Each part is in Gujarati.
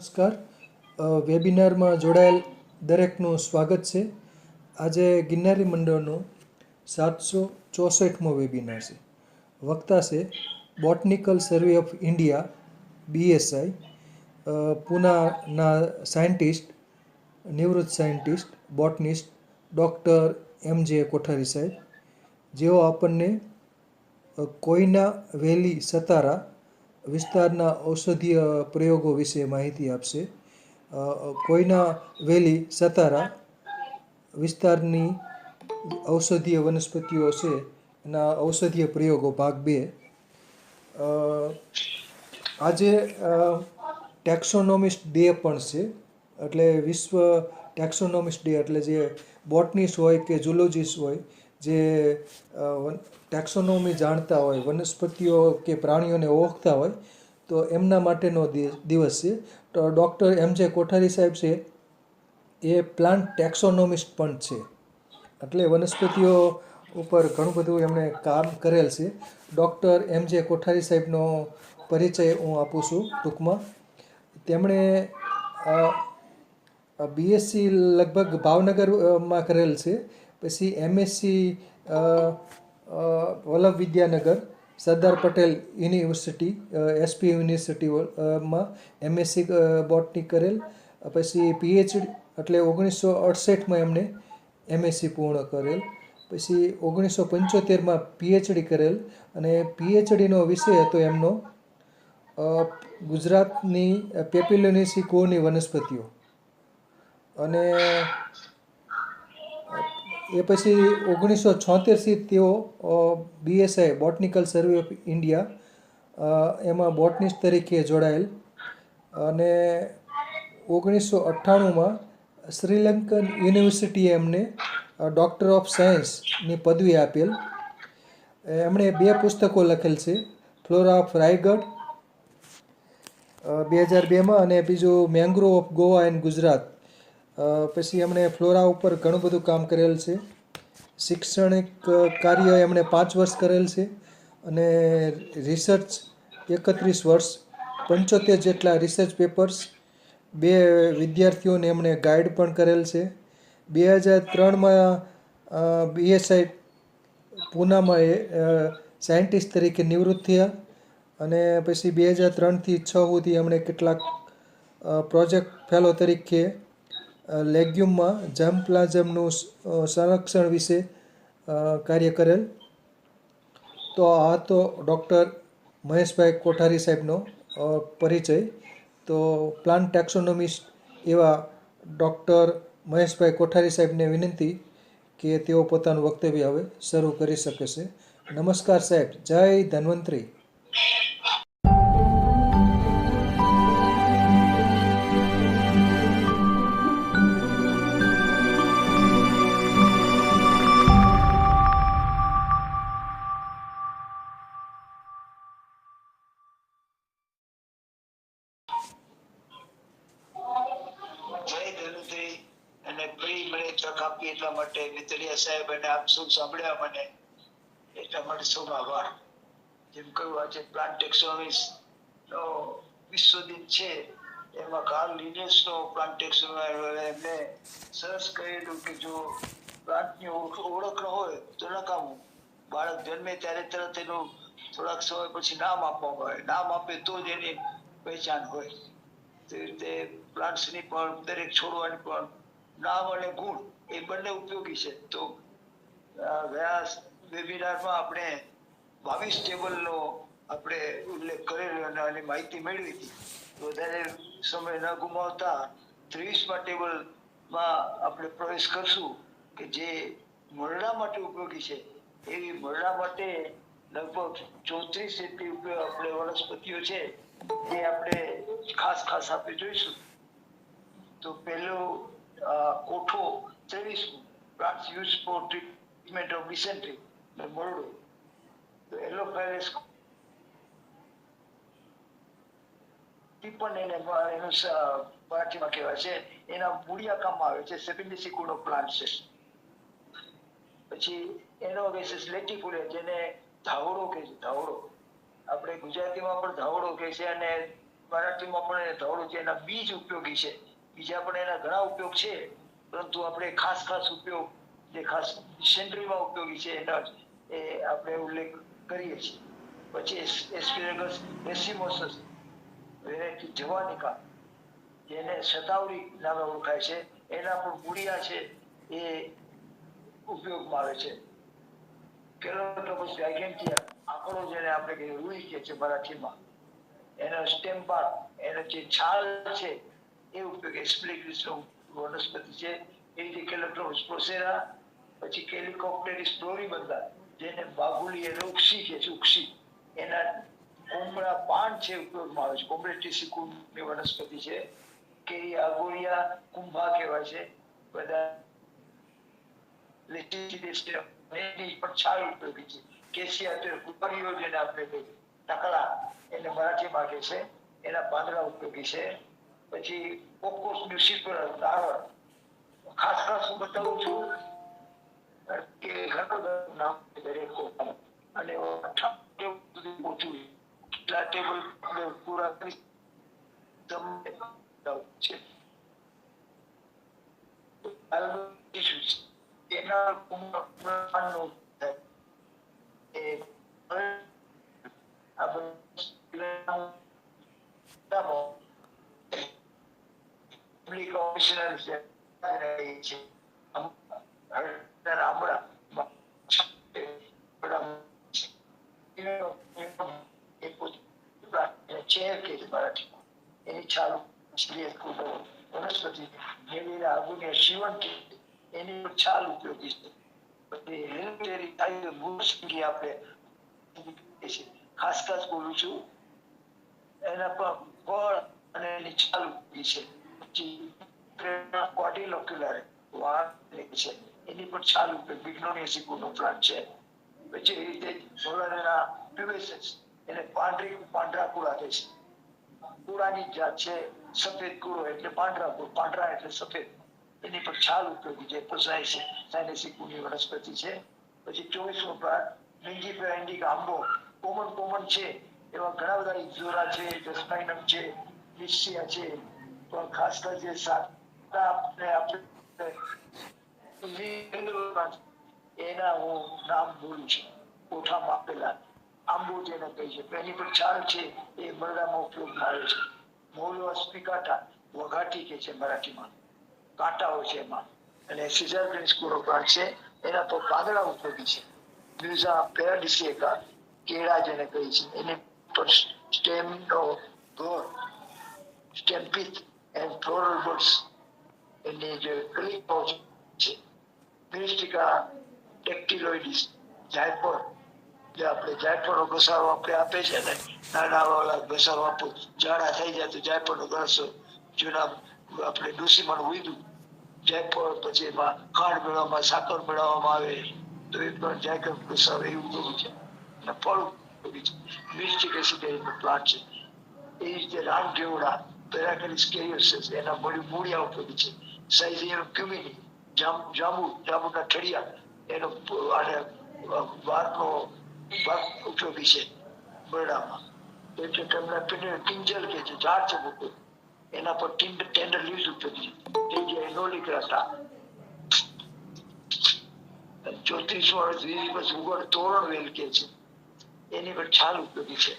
નમસ્કાર. વેબિનારમાં જોડાયેલ દરેકનું સ્વાગત છે. આજે ગિરનારી મંડળનો 764મો વેબિનાર છે. વક્તા છે botanical survey of India BSI, પૂનાના સાયન્ટિસ્ટ, નિવૃત્ત scientist, botanist doctor MJ Kothari સાહેબ, જેઓ આપણને કોઈના વેલી સતારા વિસ્તારના ઔષધીય પ્રયોગો વિશે માહિતી આપશે. કોઈના વેલી સતારા વિસ્તારની ઔષધીય વનસ્પતિઓ છે એના ઔષધીય પ્રયોગો ભાગ 2. આજે ટેક્સોનોમિસ્ટ ડે પણ છે. એટલે વિશ્વ ટેક્સોનોમિસ્ટ ડે એટલે જે બોટનિસ્ટ હોય કે ઝૂલોજિસ્ટ હોય, જે ટેક્સોનોમી જાણતા હોય, વનસ્પતિઓ કે પ્રાણીઓને ઓળખતા હોય, તો એમના માટેનો દિવસ છે. તો ડૉક્ટર MJ કોઠારી સાહેબ છે એ પ્લાન્ટ ટેક્સોનોમિસ્ટ પણ છે. એટલે વનસ્પતિઓ ઉપર ઘણું બધું એમણે કામ કરેલ છે. ડૉક્ટર MJ કોઠારી સાહેબનો પરિચય હું આપું છું ટૂંકમાં. તેમણે BSc લગભગ ભાવનગરમાં કરેલ છે. પછી MSc Vallabh Vidyanagar Sardar Patel university SP યુનિવર્સિટીમાં MSc બોટની કરેલ. પછી PhD એટલે 1968માં એમણે MSc પૂર્ણ કરેલ. પછી 1975માં PhD કરેલ અને PhDનો વિષય હતો એમનો ગુજરાતની પેપિલોનેસી કુળની વનસ્પતિઓ. અને એ પછી 1976થી તેઓ BSI botanical survey of India એમાં બોટનિસ્ટ તરીકે જોડાયેલ. અને 1998માં શ્રીલંકન યુનિવર્સિટીએ એમને ડૉક્ટર ઓફ સાયન્સની પદવી આપેલ. એમણે 2 પુસ્તકો લખેલ છે, ફ્લોરા ઓફ રાયગઢ 2002માં અને બીજું mangrove of Goa and Gujarat. પછી એમણે ફ્લોરા ઉપર ઘણું બધું કામ કરેલ છે. શૈક્ષણિક કાર્ય એમણે 5 વર્ષ કરેલ છે અને રિસર્ચ 31 વર્ષ, 75 જેટલા રિસર્ચ પેપર્સ, 2 વિદ્યાર્થીઓને એમણે ગાઈડ પણ કરેલ છે. 2003માં BSI પૂનામાં સાયન્ટિસ્ટ તરીકે નિવૃત્ત થયા. અને પછી 2003થી 6 સુધી એમણે કેટલાક પ્રોજેક્ટ ફેલો તરીકે લેગ્યુમમાં જર્મ પ્લાઝમનું સંરક્ષણ વિશે કાર્ય કરેલ. તો આ તો ડૉક્ટર મહેશભાઈ કોઠારી સાહેબનો પરિચય. તો પ્લાન્ટ ટેક્સોનોમિસ્ટ એવા ડૉક્ટર મહેશભાઈ કોઠારી સાહેબને વિનંતી કે તેઓ પોતાનું વક્તવ્ય હવે શરૂ કરી શકે છે. નમસ્કાર સાહેબ. જય ધન્વંતરી. અને ફરી મને તક આપી એટલા માટે મિતરિયા સાહેબ અને આપ સૌ સાંભળ્યા મને એટલા માટે સૌ આભાર. જેમ કહ્યું, આજે પ્લાન્ટ ટેક્સોનોમિસ્ટ નો વિશ્વ દિન છે. એમાં કાર્લ લિનેસનો પ્લાન્ટ ટેક્સોનોમી એમને સરસ કહેલું કે જો પ્લાન્ટની ઓળખ ન હોય તો નકામું. બાળક જન્મે ત્યારે તરત એનું થોડાક સમય પછી નામ આપવામાં આવે. નામ આપે તો જ એની પહેચાન હોય. તે રીતે પ્લાન્ટ્સની પણ દરેક છોડવાની પણ નામ અને ગુણ એ બંને ઉપયોગી છે. તો ગયા વેબિનારમાં આપણે 22 ટેબલનો આપણે ઉલ્લેખ કરેલો અને આની માહિતી મેળવી હતી. વધારે સમય ન ગુમાવતા 23મા ટેબલમાં આપણે પ્રવેશ કરશું કે જે મરડા માટે ઉપયોગી છે. એવી મરડા માટે લગભગ 34 જેટલી આપણે વનસ્પતિઓ છે એ આપણે ખાસ આપણે જોઈશું. તો પહેલો કોઠો 23 plants used for treatment of dysentery મરડો. તો એલોફેરેસ પણ એનું મરાઠીમાં કહેવાય છે. એના મૂળિયા કામમાં આવે છે. સેપિન્ડેસી કુળનો પ્લાન્ટ છે. પછી એનોવેસિસ લેટિફોલિયા જેને ધાવડો કહે છે. ધાવડો આપણે ગુજરાતીમાં પણ ધાવડો કહે છે અને મરાઠીમાં પણ એને ધોળું છે, એના બીજ ઉપયોગી છે. બીજા પણ એના ઘણા ઉપયોગ છે, પરંતુ આપણે ખાસ ઉપયોગ જે ખાસ ડિસેન્ટ્રીમાં ઉપયોગી છે એના એ આપણે ઉલ્લેખ કરીએ છીએ. પછી એસ્પેરેગસ રેસિમોસસ વેરાયટી જવાનિકા, જેને શતાવરી નામે ઓળખાય છે, એના પણ મૂળિયા છે એ ઉપયોગમાં આવે છે. કેરોટોપસ ગાયગેન્ટિયા, આંકડો જેને આપણે કહીએ રૂઈ કે છે મરાઠીમાં, એનો સ્ટેમ બાર, એનો જે છાલ છે એ ઉપયોગી એસ્પેરેગસ વનસ્પતિ છે. એ રીતે કેલોટ્રોપસ પ્રોસેરા, પછી કેલિકોપ્ટેરિસ ફ્લોરીબંધા, જેને બાગુલી અને ઉક્ષી કે છે, ઉક્ષી, એના કોમળા પાન છે ઉપયોગમાં આવે છે. કોમ્બ્રેટિસી કુળની વનસ્પતિ છે. કેરી આગોરિયા કુંભા કહેવાય છે. બધા એની પણ છાલ ઉપયોગી છે. કેસિયા કુકરીઓ જેને આપણે કહીએ ટકલા, એને મરાઠીમાં કહે છે, એના પાંદડા ઉપયોગી છે. પછી કોકોસ મ્યુસિફરસ નારળ, ખાસ હું બતાવું છું કે ઘણું નામ દરેક અને ઓછું કેટલા ટેબલ પૂરા કરી છે. એના એની છાલ વનસ્પતિ શિવન એની છાલ ઉપયોગી છે. આપણે ખાસ બોલું છું, એના પર ફળ અને એની છાલ ઉપયોગી છે. કોર્ટિલોક્યુલર છે, એની પણ છાલ ઉપયોગ બિગ્નોનિયસી નો પ્લાન્ટ છે. પછી એ રીતે સોલાના પ્યુબેસસ, એને પાંદડા કુળા કહે છે. કુળાની જાત છે, સફેદ કુળો એટલે પાંદડા કુળ, પાંદડા એટલે સફેદ, એની પર છાલ ઉપયોગી છે. સાયનેસી કુળની વનસ્પતિ છે. પછી 24મો પ્લાન્ટ લિંગીફેરા ઇન્ડિકા, આંબો કોમન છે. એવા ઘણા બધા ઇઝોરા છે, જસ્માઇનમ છે, લિસ્ટિયા છે. પણ ખાસ કરીને એના હું નામ બોલું છું, કોઠામાં આપેલા આંબો જેને કહી છે. એની પણ છાલ છે એ બરડામાં ઉપયોગમાં આવે છે. મોલો સ્પિકાટા, વઘાટી કે છે મરાઠીમાં, કાંટા હોય છે એમાં. અને સીઝર ગ્રીન્સ પ્લાન્ટ છે, એના પર પાંદડા ઉપયોગી છે. મ્યુઝા પેરાડિસિએકા, કેળા જેને કહી છે, એને પર સ્ટેમ નો ગોળ, સ્ટેમ પિથ એન્ડ ફ્લોરલ બડ્સ, એની જે ક્લિપો છે. મિસ્ટિકા ટેક્ટિલોઇડિસ, જાયફળ, જે આપણે જાયફળનો ઘસારો આપણે આપે છે ને, નાના વાળા ઘસારો આપો, ઝાડા થઈ જાય તો જાયફળનો ઘસો, જૂના આપણે ડોસીમાં ઉઈદું જાયફળ, પછી એમાં ખાંડ મેળવવામાં, સાકર મેળવવામાં આવે તો એ પણ જાયફળ ઘસારો એવું બધું છે. અને ફળ ઉપયોગી છે. મિસ્ટિક એસિડ પ્લાન્ટ છે. એ રીતે રામકેવડા, પેરાકેલિસ કેરિયોસિસ, એના મૂળિયા ઉપયોગી છે. સાઇઝિયમ ક્યુમિની, જાંબુના ઠળિયા, એનો અને વારનો ભાગ ઉપયોગી છે બરડામાં. એટલે તમને ટિંજલ કે છે, ઝાડ છે મોટું, એના પર ટેન્ડર લીવ્સ ઉપયોગી છે. એનોલિક રસા 34 વર્ષ ઉગડ તોરણ વેલ કે છે, એની પર છાલ ઉપયોગી છે.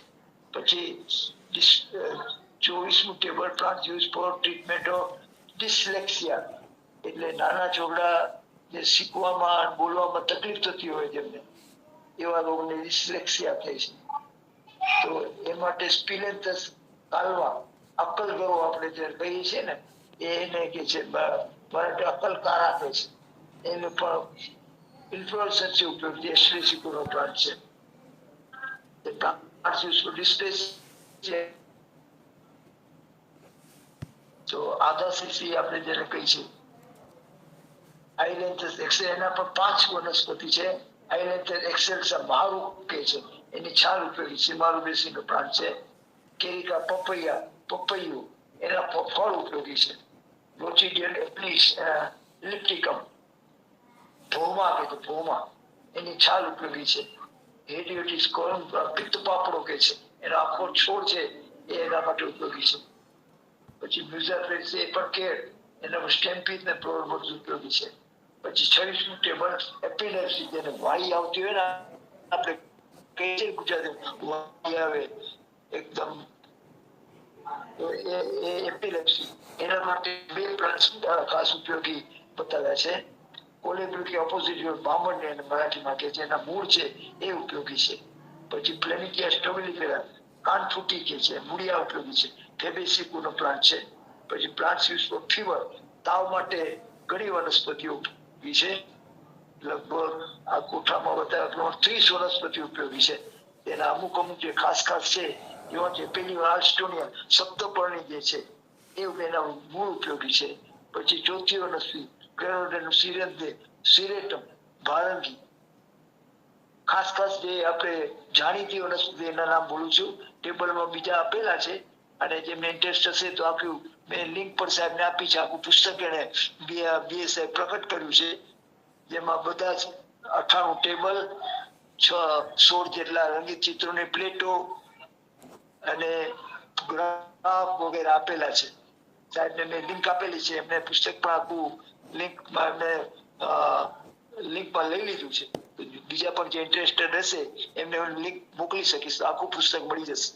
પછી 24મું table plant use for treatment of dyslexia, એટલે નાના છોકરા જે શીખવામાં બોલવામાં તકલીફ થતી હોય જેમને, એવા લોકોને ડિસ્લેક્સિયા થાય છે. તો એ માટે સ્પિલેન્થસ કાલવા, અક્કલ કરો આપણે જે કહીએ છીએ ને, એને કે છે અક્કલ કારા કહે છે. એને પણ ઇન્ફ્લુએન્સર છે ઉપયોગ એસ્ટ્રેસિકોનો પ્લાન્ટ છે. તો આધા સીસી આપણે જેને કહી છે, આઈલેન્થસ એક્સેલ, એના પર 5 વનસ્પતિ છે. આઈલેન્થસ એક્સેલ્સ મારું કે છે, એની છાલ ઉપયોગી છે. મારું બેસીનો પ્લાન્ટ છે. કેરિકા પપૈયું, એના ફળ ઉપયોગી છે. લોચિડિયન એપ્લિસ લિપ્ટિકમ, ભોમા કે છે, ભોમા, એની છાલ ઉપયોગી છે. હેડિયોટિસ કોલમ, પિત્ત પાપડો કે છે, એનો આખો છોડ છે એ એના માટે ઉપયોગી છે. પછી મ્યુઝાફ્રેટ છે એ પણ કેળ એના સ્ટેમ્પીડ ને પ્રોવર્બ્સ ઉપયોગી છે. પછી 26મું ટેબલ એપિલેપ્સી જેને વાઈ આવતી હોય ને આપણે કહીએ છીએ ગુજરાતી વાઈ આવે એકદમ તો એ એપિલેપ્સી એના માટે બે પ્લાન્ટ્સ ખાસ ઉપયોગી બતાવ્યા છે. કોલેબ્રિક ઓપોઝિટ બામણને અને મરાઠીમાં કે જેના મૂળ છે એ ઉપયોગી છે. પછી પ્લેનિટિયા સ્ટોબિલિફેરા કાનફૂટી કે છે મૂળિયા ઉપયોગી છે. ફેબેસિકુનો પ્લાન્ટ છે. પછી પ્લાન્ટ યુઝ ફોર ફીવર તાવ માટે ઘણી વનસ્પતિઓ ઉપયોગી છે. લગભગ આ કોઠામાં બતાવ્યા 30 વનસ્પતિ ઉપયોગી છે. એના અમુક જે ખાસ છે એવા છે પેલી આલ્સ્ટોનિયા સપ્તપર્ણી જે છે એ એના મૂળ ઉપયોગી છે. પછી ચોથી વનસ્પતિ ક્રેનોડેનમ સિરેટમ ભારંગી ખાસ જે આપણે જાણીતી વનસ્પતિ એના નામ બોલું છું. ટેબલમાં બીજા આપેલા છે અને જેમને ઇન્ટરેસ્ટ હશે તો આપ્યું મેં લિંક પર સાહેબ ને આપી છે. આખું પુસ્તક એને બીએસએ પ્રકટ કર્યું છે. જેમાં બધા જ 98 ટેબલ 16 જેટલા રંગીત ચિત્રોની પ્લેટો અને ગ્રાફ વગેરે આપેલા છે. સાહેબને મેં લિંક આપેલી છે. એમને પુસ્તક પણ આખું લિંકમાં લઈ લીધું છે. બીજા પણ જે ઇન્ટરેસ્ટેડ હશે એમને લિંક મોકલી શકીશ તો આખું પુસ્તક મળી જશે.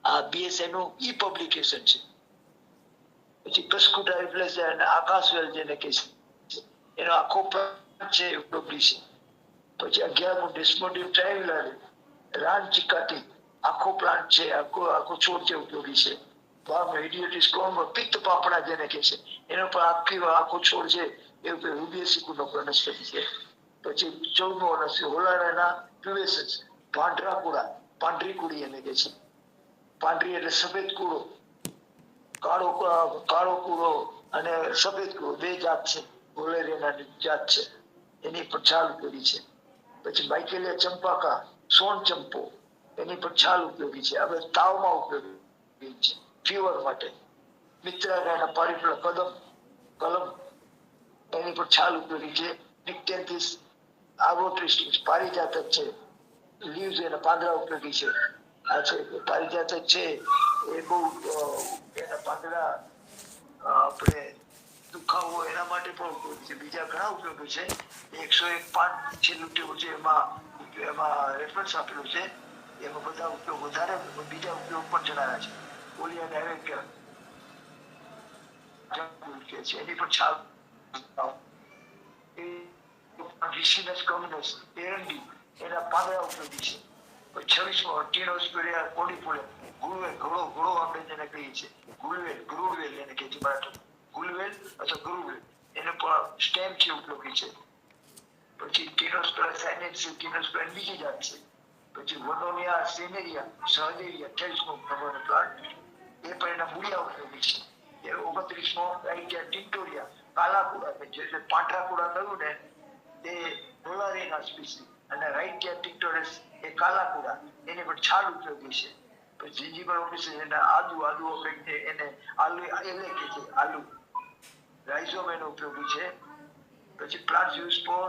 આ બીએસએ નું ઈ પબ્લિકેશન છે. પછી કસ્કુટા રિપ્લેસ અને આકાશવેલ જેને કહે છે એનો આખો છે ઉપયોગી છે. પછી 11મું ડિસ્મોડિયમ ટ્રાયેન્ગ્યુલર રાન ચિકાટી આખો પ્લાન્ટ છે આખો છોડ છે ઉપયોગી છે. પિત્ત પાપડા જેને કહે છે એનો પણ આખો છોડ છે એ રૂબિયસિકુનો વનસ્પતિ છે. પછી 14મું વનસ્પતિ હોલારાના પ્યુરેસન્સ પાંડરી કુડી એને કહે છે. પાંડરી એટલે સફેદ કૂડો કાળો કૂડો અને સફેદ કૂડો બે જાત છે. હોલેરિયાની જાત છે એની પણ છાલ ઉપયોગી છે. પછી માઇકેલિયા ચંપાકા સોન ચંપો એની પણ છાલ ઉપયોગી છે. હવે તાવમાં ઉપયોગી છે ફીવર માટે. મિત્રાગાયના પારિફળ કલમ એની પણ છાલ ઉપયોગી છે. નિક્ટેન્થિસ આર્બોટ્રિસ્ટિસ પારિજાતક છે. લીવ્સ એના પાંદડા ઉપયોગી છે. આ છે પારિજાતક છે એ બહુ એના પાંદડા આપણે દુખાવો એના માટે પણ ઉપયોગી છે. બીજા ઘણા ઉપયોગી છે. 101 પાન છેલ્લું ટેબલ છે એમાં રેફરન્સ આપેલું છે. એમાં બધા ઉપયોગ વધારે બીજા ઉપયોગ પણ જણાવ્યા છે. ઓલિયા ડાયરેક્ટ એની પણ છાલ રિસિનસ કોમ્યુનસ એરંડી એના પાંદડા ઉપયોગી છે. 26મો ટીનોસ્પિરિયા કોડીફોલિયા ઘોડો આપણે જેને કહીએ છીએ ગુરુવેલ એને કહે છે મરાઠી ગુલવેલ અથવા ગુરુવેલ એને પણ સ્ટેમ છે ઉપયોગી છે. પછી ટીનોસ્પિરિયા સાઇનેન્સિસ ટીનોસ્પિરિયા બીજી જાત છે. પછી વનોનિયા સેનેરિયા સહદેરિયા 28મો નંબરનો પ્લાન્ટ એ પણ એના મૂળિયા ઉપયોગી છે. એ 29મો રાઇટિયા ટિન્ટોરિયા કાલા કુડા કે જે પાંઠા કુડા કહ્યું ને તે ડોલારીના સ્પીસી અને રાઇટિયા ટિન્ટોરસ એ કાલા કુડા એની પણ છાલ ઉપયોગી છે. પછી જીંજીબર ઓફિસ એના આલુ આપણે એને આલુ એટલે કે છે આલુ રાઇઝોમ એનો ઉપયોગી છે. પછી plant use for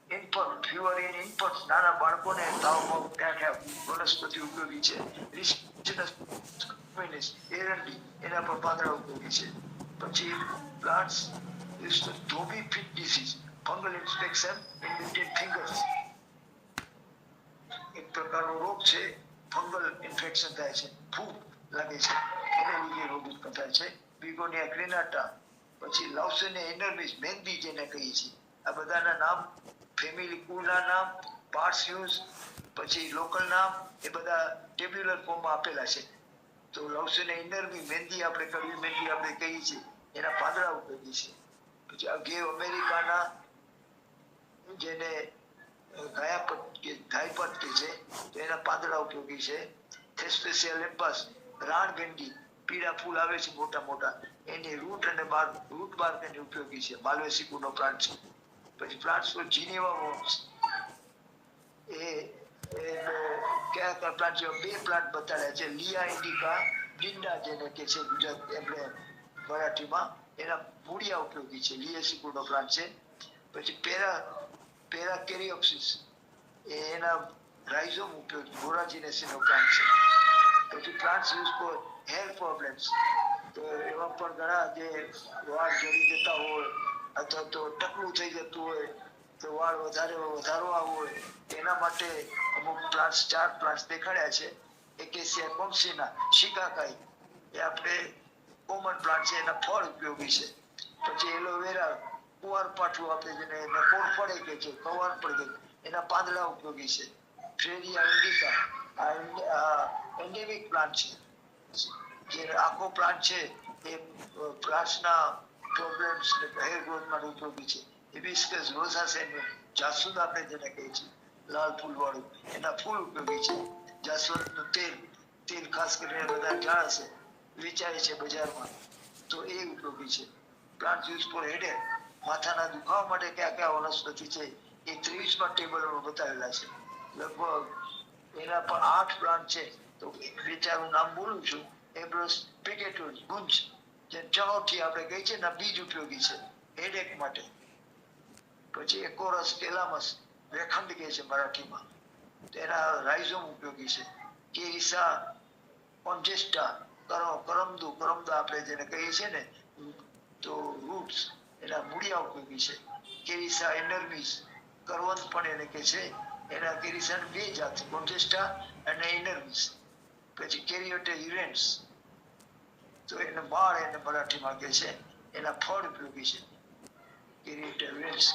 infant fever in infants નાના બાળકોને તાવમાં વનસ્પતિ ઉપયોગી છે. એરંડી એના પર પાંદડા ઉપયોગી છે. પછી plants use for dhobi feet disease fungal infection in little fingers એક પ્રકારનો રોગ છે. ફંગલ ઇન્ફેક્શન થાય છે ફૂગ લાગે છે એને લીધે રોગ ઉત્પન્ન થાય છે. બિગોનિયા ગ્રેનાટા પછી લાઉસેનિયા ઇનર્મિસ મહેંદી જેને કહીએ છીએ આ બધાના નામ ફેમિલી કુળના નામ પાર્ટ્સ યુઝ પછી લોકલ નામ એ બધા ટેબ્યુલર ફોર્મમાં આપેલા છે. તો લાઉસેનિયા ઇનર્મી મહેંદી આપણે કડવી મહેંદી આપણે કહીએ છીએ એના પાંદડા ઉપયોગી છે. પછી અગેવ અમેરિકાના જેને ગાયપટ કે છે તો એના પાંદડા ઉપયોગી છે. થેસ્પેસિયા લેમ્પાસ રાણગંડી પીળા ફૂલ આવે છે મોટા મોટા એની રૂટ અને રૂટ બાર્ક એની ઉપયોગી છે. માલવેસિકુનો પ્લાન્ટ છે. પછી પ્લાન્ટ્સ ફોર જીનેવા વોર્મ્સ એ કયા પ્લાન્ટ છે બે પ્લાન્ટ બતાડ્યા છે. લિયા ઇન્ડિકા ડિંડા જેને કે છે ગુજરાત આપણે મરાઠીમાં એના મૂળિયા ઉપયોગી છે. લિયેસિકુનો પ્લાન્ટ છે. પછી પેરાકેરિયોપ્સિસ એના રાઇઝોમ ઉપયોગી મોરાજીનેસીનો પ્લાન્ટ છે. પછી plants use four hair problems, તો એવા પણ ઘણા જે વાળ જડી જતા હોય અથવા તો ટકલું થઈ જતું હોય તો વાળ વધારો આવવો હોય એના માટે અમુક પ્લાન્ટ્સ 4 પ્લાન્ટ્સ દેખાડ્યા છે. એકેસિયા કોમ્સિના, શિકાકાઈ, એ આપણે કોમન પ્લાન્ટ છે, એના ફળ ઉપયોગી છે. પછી એલોવેરા, કુંવારપાઠું આપણે જેને નકોર પડે કે છે, કવાર પડે એના પાંદડા ઉપયોગી છે. ફ્રેરિયા ઇન્ડિકા, આ એન્ડેમિક પ્લાન્ટ છે, જે આખો પ્લાન્ટ છે એ પ્લાન્ટ્સના પ્રોબ્લેમ્સ હેર ગ્રોથ માટે ઉપયોગી છે. હિબિસ્કસ રોઝાસેન, જાસૂદ આપણે જેને કહીએ છીએ લાલ ફૂલ વાળું, એના ફૂલ ઉપયોગી છે. જાસવંતનું તેલ ખાસ કરીને બધા જાણે છે, વેચાય છે બજારમાં, તો એ ઉપયોગી છે. પ્લાન્ટ યુઝ ફોર હેડેક, માથાના દુખાવા માટે કયા કયા વનસ્પતિ છે એ 23માં ટેબલમાં બતાવેલા છે. લગભગ એના પર 8 પ્લાન્ટ છે. તો વિચારું નામ બોલું છું. એબ્રોસ પિકેટોસ, ગુંજ, જે ચણોઠી આપણે કહી છે ને, બીજ ઉપયોગી છે હેડેક માટે. પછી એકોરસ કેલામસ, વેખંડ કહે છે મરાઠીમાં, તેના રાઇઝોમ ઉપયોગી છે. કેરિસા કોન્જેસ્ટા, કરમદા આપણે જેને કહીએ છીએ ને, તો રૂટ્સ, એના મૂળિયા ઉપયોગી છે. કેરિસા એનર્મિસ, કરવંત પણ એને કહે છે. એના કેરિસા 2 જાત, કોન્જેસ્ટા અને એનર્મિસ. પછી કેરિયોટા યુરેન્સ, તો એને બાળ એને મરાઠીમાં કહે છે, એના ફળ ઉપયોગી છે. કેરિયોટા યુરેન્સ,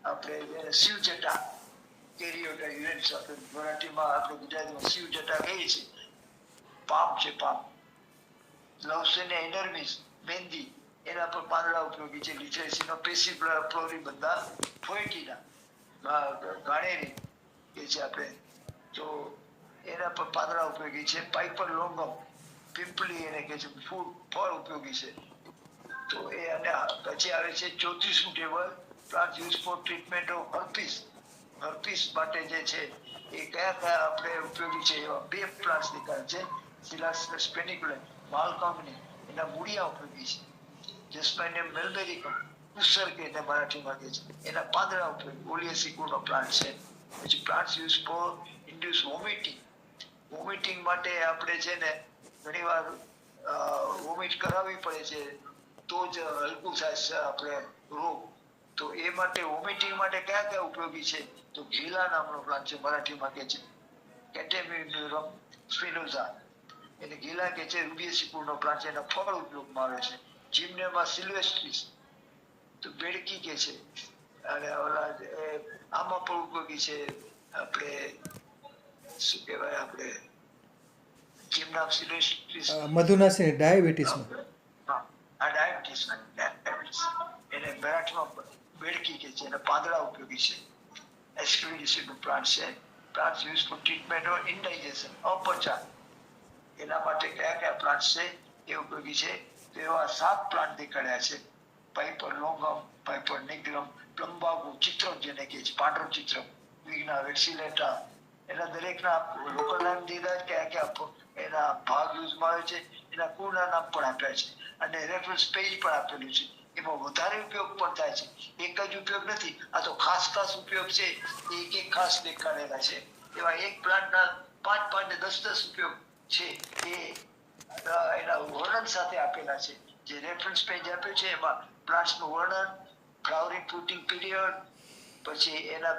આપણે શિવજટા, કેરિયોટા યુરેન્સ આપણે મરાઠીમાં, આપણે ગુજરાતીમાં શિવજટા કહીએ છીએ. પામ છે, પામ. લવસેનિયા એનર્મિસ, મહેંદી, એના પર પાંદડા ઉપયોગી છે. લિથેસીનો પેસિફ્લોરિબંધા ફોએટિના, ગાણેરી કે છે આપણે, તો એના પર પાંદડા ઉપયોગી છે. પાઇપર લોંગમ, પિંપલી એને કહે છે, ફળ ઉપયોગી છે. તો એ અને પછી આવે છે 34મું table, plant use for treatment of herpes માટે જે છે એ કયા કયા આપણે ઉપયોગી છે એવા 2 પ્લાન્ટ્સ દેખાય છે. સિલાસ્ટસ પેનિક્યુલર, માલકામની, એના મૂળિયા ઉપયોગી છે. જેસ્પાઇનિયમ મેલબેરિકમ, ઉસર્ગ એને મરાઠીમાં કહે છે, એના પાંદડા ઉપયોગી. ઓલિયસિકુનો પ્લાન્ટ છે. પછી plants use four induce vomiting માટે આપણે છે ને ઘણીવાર વોમિટ કરાવવી પડે છે, તો જ હલકું થાય છે આપણે રોગ. તો એ માટે વોમિટિંગ માટે કયા કયા ઉપયોગી છે, તો ઘીલા નામનો પ્લાન્ટ છે, મરાઠીમાં કહે છે કેટેમ્યુરમ સ્પિનોઝા, એને ઘીલા કે છે. રૂબિયસિકુનો પ્લાન્ટ છે, એના ફળ ઉપયોગમાં આવે છે. જીમ્નેમા સિલ્વેસ્ટ્રીસ, તો બેડકી કે છે, અને આમાં પણ ઉપયોગી છે. આપણે શું કહેવાય, આપણે જીમ્નામ સિલ્વેસ્ટ્રીસ, મધુનાસિની ડાયાબિટીસમાં. હા, આ ડાયાબિટીસ એને મરાઠીમાં બેડકી કે છે, એના પાંદડા ઉપયોગી છે. એસ્ક્યુડિસીનું પ્લાન્ટ છે. Plant use for treatment of indigestion, અપચા, એના માટે કયા કયા પ્લાન્ટ છે એ ઉપયોગી છે. તો એવા 7 પ્લાન્ટ દેખાડ્યા છે. પાઇપર લોંગમ, પાઇપર નિગ્રમ, પ્લમ્બાગુ, ચિત્રમ જેને કહે છે, પાંડરો ચિત્રમ, વિગ્ના વેક્સિલેટા, એના દરેકના લોકલ નામ દીધા, કયા કયા એના ભાગ યુઝમાં આવે છે, એના કુળના નામ પણ આપ્યા છે, અને રેફરન્સ પેજ પણ આપેલું છે. એમાં વધારે ઉપયોગ પણ થાય છે. એક જ ઉપયોગ નથી, આ તો ખાસ ઉપયોગ છે. એક ખાસ દેખાડેલા છે. એવા એક પ્લાન્ટના 5 ને 10 ઉપયોગ છે એ એના વર્ણન સાથે આપેલા છે. જે રેફરન્સ પેજ આપ્યું છે એમાં પ્લાન્ટ્સનું વર્ણન, ફ્લાવરિંગ ફ્રૂટિંગ પીરિયડ, પછી એના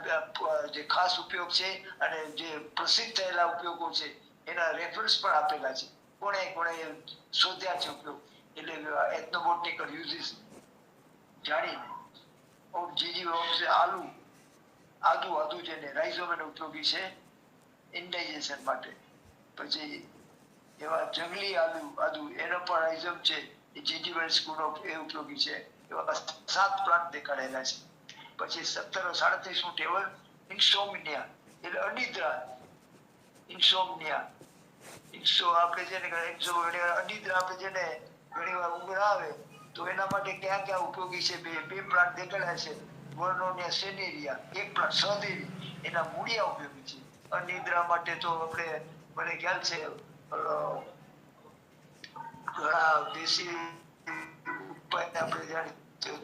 જે ખાસ ઉપયોગ છે અને જે પ્રસિદ્ધ થયેલા ઉપયોગો છે એના રેફરન્સ પણ આપેલા છે. કોણે શોધ્યા છે ઉપયોગ, એટલે એથ્નોબોટનિકલ યુઝિસ જાણીને. આદુ જેને રાઇઝોમ ઉપયોગી છે ઇન્ડાઇજેશન માટે. પછી એવા જંગલી આદુ એનો પણ રાઇઝોમ છે, એ જીજીવલ્સ ગુણો એ ઉપયોગી છે. એવા 7 પ્લાન્ટ દેખાડેલા છે. પછી 37મું ટેબલ, ઇન્સોમનિયા એટલે અનિદ્રા. ઇન્સોમનિયા, આપણે જેને અનિદ્રા, આપણે જેને ઘણીવાર ઊંઘ આવે તો એના માટે કયા કયા ઉપયોગી છે, બે પ્લાન્ટ દેખાડ્યા છે. વર્નોનિયા સેનેરિયા, એક પ્લાન્ટ સહદેવી, એના મૂળિયા ઉપયોગી છે. અનિદ્રા માટે તો મને ખ્યાલ છે ઘણા દેશી ઉપાય આપણે જાણીએ,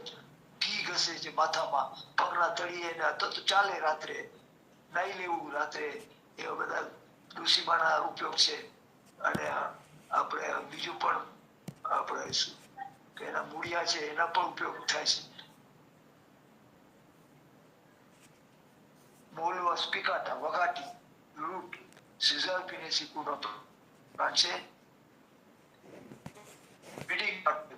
ઘી ઘસે છે માથામાં, પગના તળિયે, તો ચાલે રાત્રે નાઈ લેવું રાત્રે, એવા બધા ઋષિમાના ઉપયોગ છે. અને આપણે બીજું પણ આપણે શું કે એના મૂળિયા છે એના પણ ઉપયોગ થાય છે. મોલવા સ્પીકાટા વગાટી રૂટ સિઝર પિનેસિકુનો પ્લાન્ટ છે. બ્રીડિંગ માટે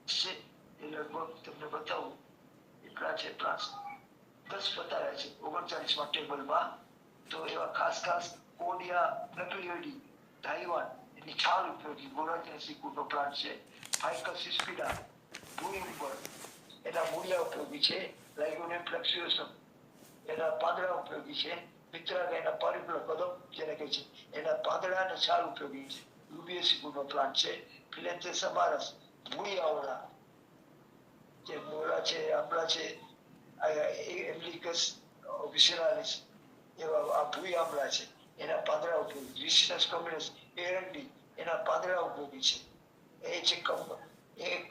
છે એ લગભગ તમને બતાવું એટલા છે પ્લાન્ટ 10 બતાવ્યા છે 39માં ટેબલમાં. તો એવા ખાસ ખાસ કોડિયા નકલીઓડી તાઇવાન એની છાલ ઉપયોગી બોરાટેસિકુનો પ્લાન્ટ છે. ફાઇકસ સિસ્પિડા ભૂમિ ઉપર એના મૂળિયા ઉપયોગી છે. લાઇગોનિયમ ફ્લેક્સિયોસમ એના પાંદડા ઉપયોગી છે. મિત્રાગા એના પરિપલ કદમ જેને કહે છે એના પાંદડા અને છાલ ઉપયોગી છે. યુબીએસિકુનો પ્લાન્ટ છે. ફિલેન્થેસ અમારસ મૂળિયાવાળા જે મોરા છે આંબળા છે એમ્લિકસ વિસેરાલિસ એવા આ ભૂઈ આંબળા છે એના પાંદડા ઉપયોગી. વિશનસ કમ્યુનસ એરંડી એના પાંદડા ઉપયોગી છે. એ છે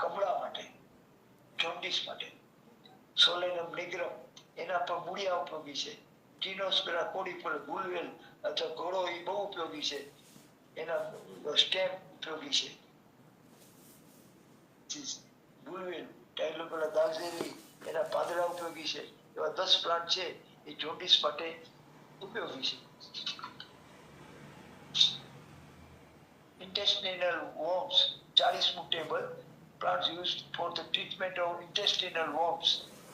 કમળા માટે જોન્ડિસ માટે. સોલેનમ નિગ્રમ એના પર મૂળિયા ઉપયોગી છે. ટીનોસ્પેરા કોડીફોલ ગુલવેલ અથવા ઘોડો એ બહુ ઉપયોગી છે. એના સ્ટેમ ઉપયોગી છે. ગુલવેલ ટાઇલોપેલા દાલચીની એના પાંદડા ઉપયોગી છે. એવા 10 પ્લાન્ટ છે એ જોન્ડિસ માટે ઉપયોગી છે. intestinal worms 40મું table plants used for the treatment of intestinal worms.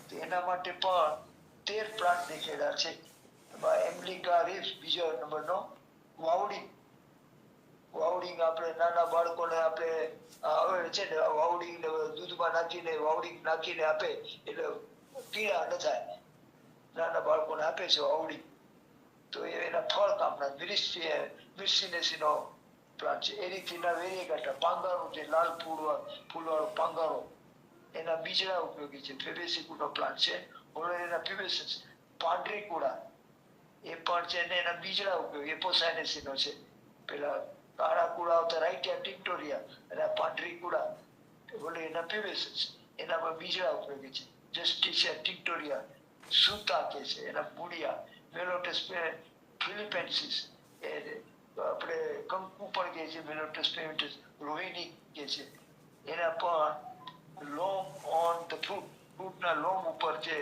તો એના માટે પણ 13 પ્લાન્ટ દેખેલા છે. એમાં એમ્લિકા રીફ્સ બીજો નંબરનો. વાવડિંગ આપણે નાના બાળકોને આપણે આવે છે ને વાવડિંગ દૂધમાં નાખીને વાવડિંગ નાખીને આપે એટલે પીળા ન થાય. નાના બાળકોને આપે છે વાવડિંગ તો એના ફળ કામના મિર્સિનેસીનો પ્લાન્ટ છે. એરિથિના વેરીગાટા પાંગારો જે લાલ ફૂલવાળો પાંગારો એના બીજડા ઉપયોગી છે. ફેબેસિકુનો પ્લાન્ટ છે. ઓલોરેના ફ્યુબેસન્સ પાંડરી કુડા એ પણ છે ને એના બીજડા ઉપયોગી એપોસાઇનેસીનો છે. પેલા કાળા કુડા આવતા રાઇટિયા ટિક્ટોરિયા અને પાંડરી કુડા ઓલોરેના ફ્યુબેસન્સ એના પર બીજડા ઉપયોગી છે. જસ્ટિસિયા ટિક્ટોરિયા સૂતા કે છે એના મૂળિયા. મેલોટસ ફિલિપેન્સિસ એ આપણે કંકુ પણ કહે છે. મેલોટસ ફિલિપેન્સિસ રોહિણી કે છે એના પણ લોમ ઓન ધ ફ્રૂટના લોમ ઉપર છે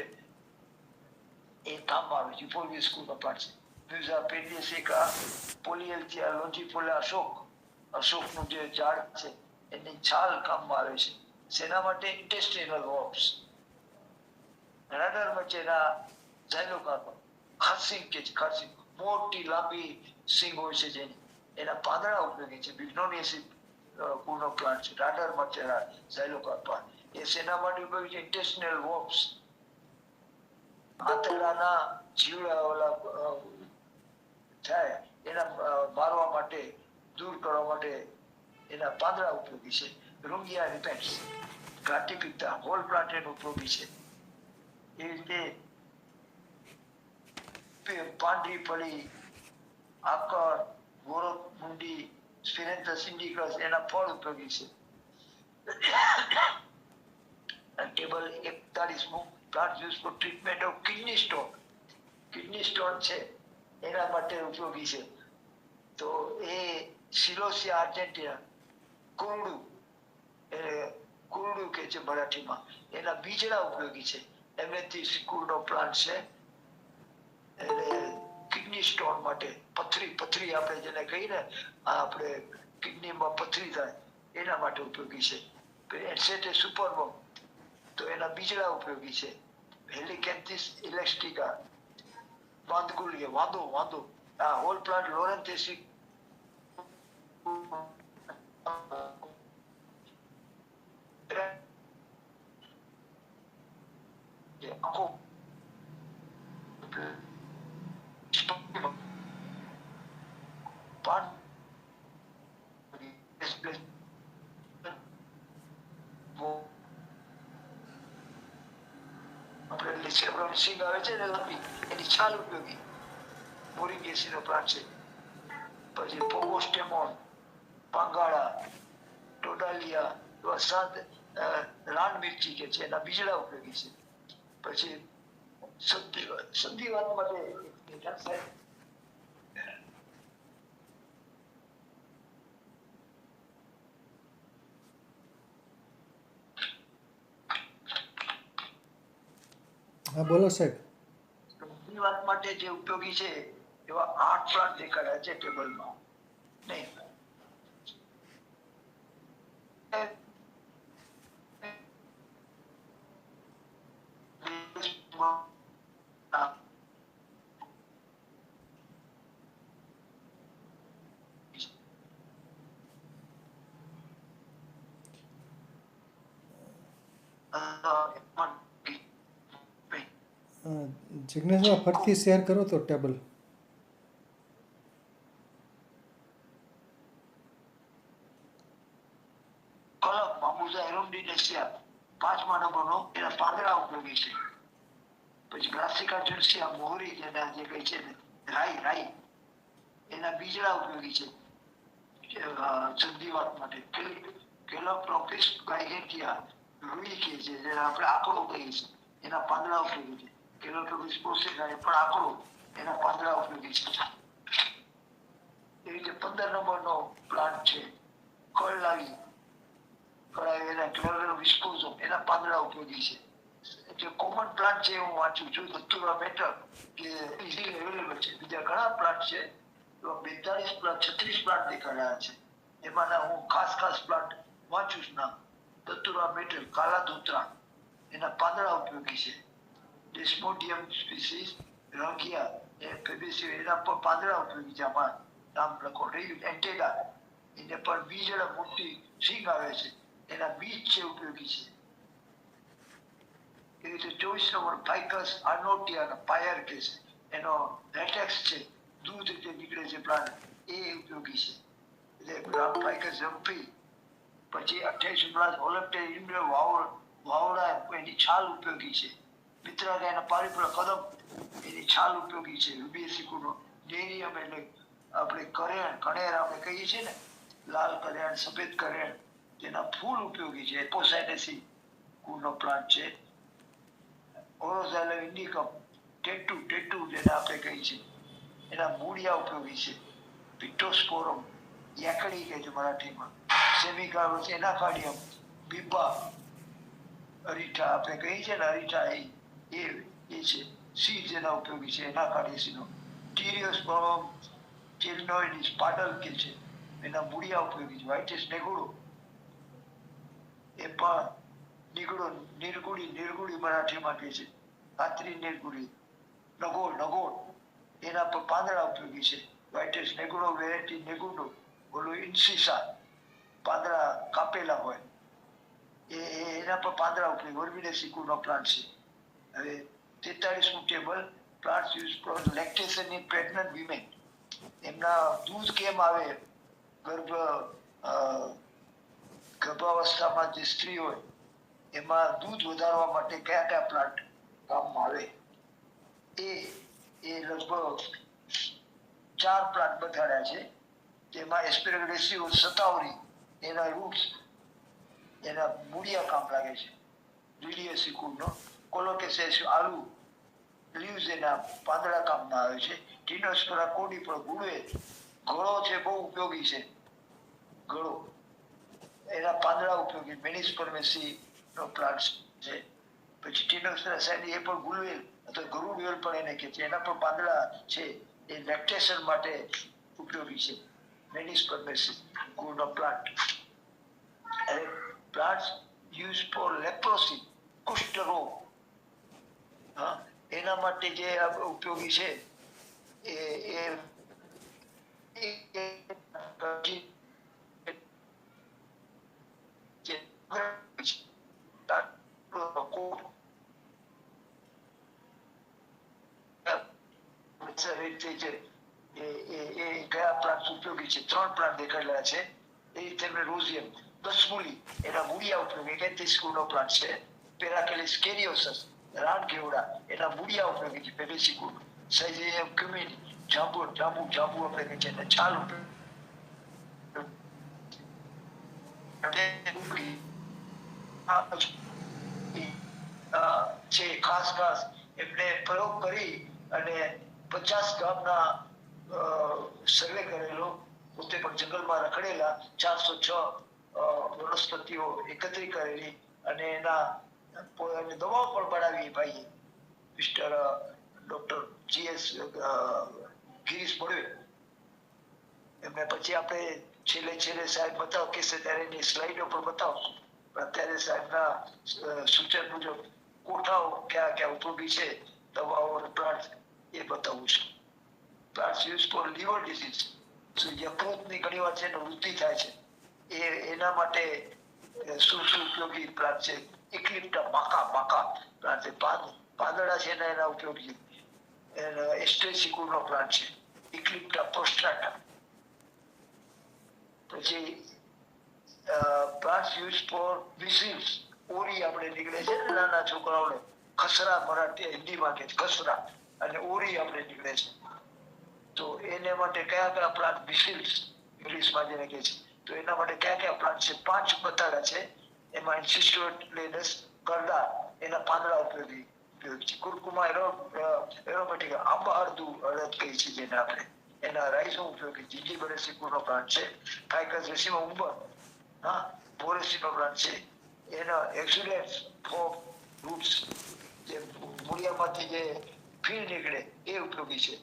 એ કામ આવે છે. પોલિયસ સ્કૂલનો પાર્ટ છે. મ્યુઝા પેડિયસિકા પોલિયલ્થિયા લોન્જીફોલા અશોકનું જે ઝાડ છે એની છાલ કામમાં આવે છે. શેના માટે? ઇન્ટેસ્ટિનલ વોર્મ્સ. રડર વચ્ચેના ઝાયલોકાર્પન ખાસિંગ કે છે. ખાસિંગ મોટી લાંબી સિંગ હોય છે જેની એના પાંદડા ઉપયોગી છે. બિગ્નોનિયસી કુળનો પ્લાન્ટ છે. રાડર વચ્ચેના ઝાયલોકાર્પન એ શેના માટે ઉપયોગી છે? ઇન્ટેસ્ટિનલ વોર્મ્સ. આંતરડાના જીવડા ઓલા થાય એના મારવા માટે દૂર કરવા માટે એના પાંદડા ઉપયોગી છે. રૂંગિયા રિપેન્ટ્સ ઘાટી પિત્તા હોલ પ્લાન્ટ એનો ઉપયોગી છે. એ રીતે પાંડરી પડી આકર ગોરખ મુંડી સ્પિરેન્થસ ઇન્ડિકસ એના ફળ ઉપયોગી છે. ટેબલ 41મું plant use for treatment of kidney stone. Kidney stone છે એના માટે ઉપયોગી છે. તો એ સિલોસિયા આર્જેન્ટિના કુરડું કે છે મરાઠીમાં એના બીજડા ઉપયોગી છે. એમેથિસ કુળનો પ્લાન્ટ છે. એટલે કિડની સ્ટોન માટે પથરી આપણે જેને કહીએ ને આપણે કિડનીમાં પથરી થાય એના માટે ઉપયોગી છે. એન્સેટે સુપરબમ તો એના બીજડા ઉપયોગી છે. હેલિકેન્થિસ ઇલેક્સ્ટિકા વાંદગુલિયા વાંદો આ હોલ પ્લાન્ટ લોરેન્થેસી આખો આપણે સિંગ આવે છે ને લાંબી એની છાલ ઉપયોગી. બોરિક એસિડનો પ્લાન્ટ છે. પછી પોગોસ્ટેમોન પાંગાળા ટોડાલિયા એવા 7 લાલ મિરચી કે છે એના બીજડા ઉપયોગી છે. પછી સંધિવાત માટે સાહેબ હા બોલો સાહેબ. સંધિવાત માટે જે ઉપયોગી છે એવા 8 પ્લાન્ટ દેખાડ્યા છે ટેબલમાં. નહીં જિજ્ઞેશભાઈ ફરીથી શેર કરો તો ટેબલ. કલમ બાંબુસા એરોન્ડિનેસિયા 5મા નંબરનો એના પાંદડા ઉપયોગી છે. પછી ગ્રાસિકા જર્સિયા મોહરી જેના જે કઈ છે ને રાઈ એના બીજડા ઉપયોગી છે સંધિવાત માટે. કેલોપ્રોપિસ ગાયગેટિયા રૂઈ કે છે જેને આપણે આંકડો કહીએ છીએ એના પાંદડા ઉપયોગી છે. કેલોપ્રોપિસ પોસેટા એ પણ આંકડો એના પાંદડા ઉપયોગી છે. એ રીતે 15 નંબરનો પ્લાન્ટ છે કળલાવી એના ક્લોરલ વિસ્કોઝમ એના પાંદડા ઉપયોગી છે. જે કોમન પ્લાન્ટ છે હું વાંચું છું ધતુરા મેટર કે ઇઝીલી અવેલેબલ છે. બીજા ઘણા પ્લાન્ટ છે એવા 42 પ્લાન્ટ 36 પ્લાન્ટ દેખાડ્યા છે. એમાંના હું ખાસ પ્લાન્ટ વાંચું છું નામ ધતુરા મેટર કાલા ધોતરા એના પાંદડા ઉપયોગી છે. ડેસ્મોડિયમ સ્પીસીસ રંગિયા એ ફેબેસી એના પર પાંદડા ઉપયોગી છે. આમાં નામ લખો એન્ટેડા એને પર બીજડા મોટી સિંગ આવે છે એના બીજ છે ઉપયોગી છે. એ રીતે 24 નંબર ફાઇકસ આર્નોટિયા પાયર કે છે એનો લેટેક્સ છે દૂધ જે નીકળે છે પ્લાન્ટ એ ઉપયોગી છે. એટલે ફાઇકસ રમ્ફી પછી 28 પ્લાન્ટ ઓલેપ્ટે ઇન્ડ્રો વાવડા એની છાલ ઉપયોગી છે. મિત્રાગાયના પારિપળ કદમ એની છાલ ઉપયોગી છે. રૂબિયસિકુનો ડેરિયમ એટલે આપણે કણેર આપણે કહીએ છીએ ને લાલ કરેણ સફેદ કરેણ તેના ફૂલ ઉપયોગી છે. એપોસાઇનેસી કુળનો પ્લાન્ટ છે. ઓરોઝાઇલમ ઇન્ડિકમ ટેટુ જેને આપણે કહીએ છીએ એના મૂળિયા ઉપયોગી છે. પિટ્ટોસ્પોરમ યાકડી કહે છે મરાઠીમાં. સેમિકાર્બસ એનાકાર્ડિયમ બીબા અરીઠા આપણે કહીએ છીએ ને અરીઠા એ છે સીડ જેના ઉપયોગી છે એનાકાર્ડિયસીનો. ટીરિયોસ્પોરમ ચેલિનોઇડિસ પાડલ કે છે એના મૂળિયા ઉપયોગી છે. વ્હાઇટિસ નેગુડો એ પણ નિર્ગુડી મરાઠીમાં કહે છે. કાતરી નિર્ગુડી નગોળ એના પર પાંદડા ઉપયોગી છે. વ્હાઇટિસ નેગુડો વેરાયટી નેગુડો બોલો ઇન્સિસા પાંદડા કાપેલા હોય એના પર પાંદડા ઉપયોગી. વર્મિનેસી કુળનો પ્લાન્ટ છે. હવે 43મું table plants use for lactation in pregnant women. એમના દૂધ કેમ આવે ગર્ભાવસ્થામાં જે સ્ત્રી હોય એમાં દૂધ વધારવા માટે કયા પ્લાન્ટ કામમાં આવે એ લગભગ 4 પ્લાન્ટ બતાડ્યા છે. જેમાં એસ્પેરેગેસિયો સતાવરી એના રૂટ્સ એના મૂળિયા કામ લાગે છે. લીલિયસી કુળનો કોલોકેસેસ આલુ લીવ્સ એના પાંદડા કામમાં આવે છે. ટીનોસ્પરા કોડી પણ ગળો છે બહુ ઉપયોગી છે. ગળો એના પાંદડા ઉપયોગી. મેનિસ્પર્મેસી નો પ્લાન્ટ છે. પછી ટીનોસ્પરા સાઇડી એ પણ ગુલવેલ અથવા ગરુડ વેલ પણ એને કહે છે. એના પણ પાંદડા છે એ લેક્ટેશન માટે ઉપયોગી છે. મેનિસ્પર્મેસી ગુણનો plant. Plants use for leprosy કુષ્ઠ રોગ એના માટે જે ઉપયોગી છે કયા પ્લાન્ટ ઉપયોગી છે 3 પ્લાન્ટ દેખાડેલા છે. એ રીતે રોઝિયમ દસમૂલી એના મૂળિયા ઉપયોગી. 31 કુળનો પ્લાન્ટ છે. પેરાકેલિસ કેરિયોસસ રાનકેવડા એના મૂળિયા ઉપયોગી છે. પેરેસી કુળ સાઇઝિયમ ક્યુમિન જાંબુ આપણે કહે છે છાલ છે. ખાસ એમને પ્રયોગ કરી અને 50 ગામના સર્વે કરેલો, પોતે પણ જંગલમાં રખડેલા 406 વનસ્પતિઓ એકત્રિત કરેલી અને એના દવાઓ પણ બનાવી ભાઈ મિસ્ટર ડોક્ટર GS ગિરીશ મળે. એમને પછી આપણે છેલ્લે સાહેબ બતાવો કે ત્યારે એની સ્લાઇડો પર બતાવો. અત્યારે સાહેબના સૂચન મુજબ કોઠાઓ ક્યાં ક્યાં ઉપયોગી છે, દવાઓ અને પ્લાન્ટ એ બતાવું છું. Plants use for liver disease, યકૃતની ઘણી વાર છે ને વૃદ્ધિ થાય છે, એના માટે શું ઉપયોગી પ્લાન્ટ છે. ઇક્લિપ્ટા માકા પ્લાન્ટ છે, પાંદડા છે ને એના ઉપયોગી એસ્ટ્રેસિકુનો પ્લાન્ટ છે, ઇક્લિપ્ટા પ્રોસ્ટ્રાટા. પછી પ્લાન્ટ્સ યુઝ ફોર મિસિલ્સ, ઓરી આપણે નીકળે છે ને નાના છોકરાઓને, ખસરા મરાઠી હિન્દીમાં કે ખસરા, અને ઓરી આપણે નીકળે છે. તો એને માટે કયા કયા પ્લાન્ટ, મિસિલ્સ ઇંગ્લિશમાં જેને કહે છે, તો એના માટે કયા કયા પ્લાન્ટ છે, 5 બતાવ્યા છે. એમાં ઇન્સિસ્ટોલેનસ કરડા, એના પાંદડા ઉપયોગી છે. કુરકુમા એરોમેટિક, આંબા અડદ કહી છે જેને આપણે, એના રાઈઝો ઉપયોગી. જીંજીબરેસિકુનો પ્લાન્ટ છે. ફાઇકસ રેસિમા ઉંબર, હા, બોરેસીનો પ્લાન્ટ છે. એના એક્સિડન્ટ્સ ફોર રૂટ્સ, જે મૂળિયામાંથી જે ફીણ નીકળે એ ઉપયોગી છે.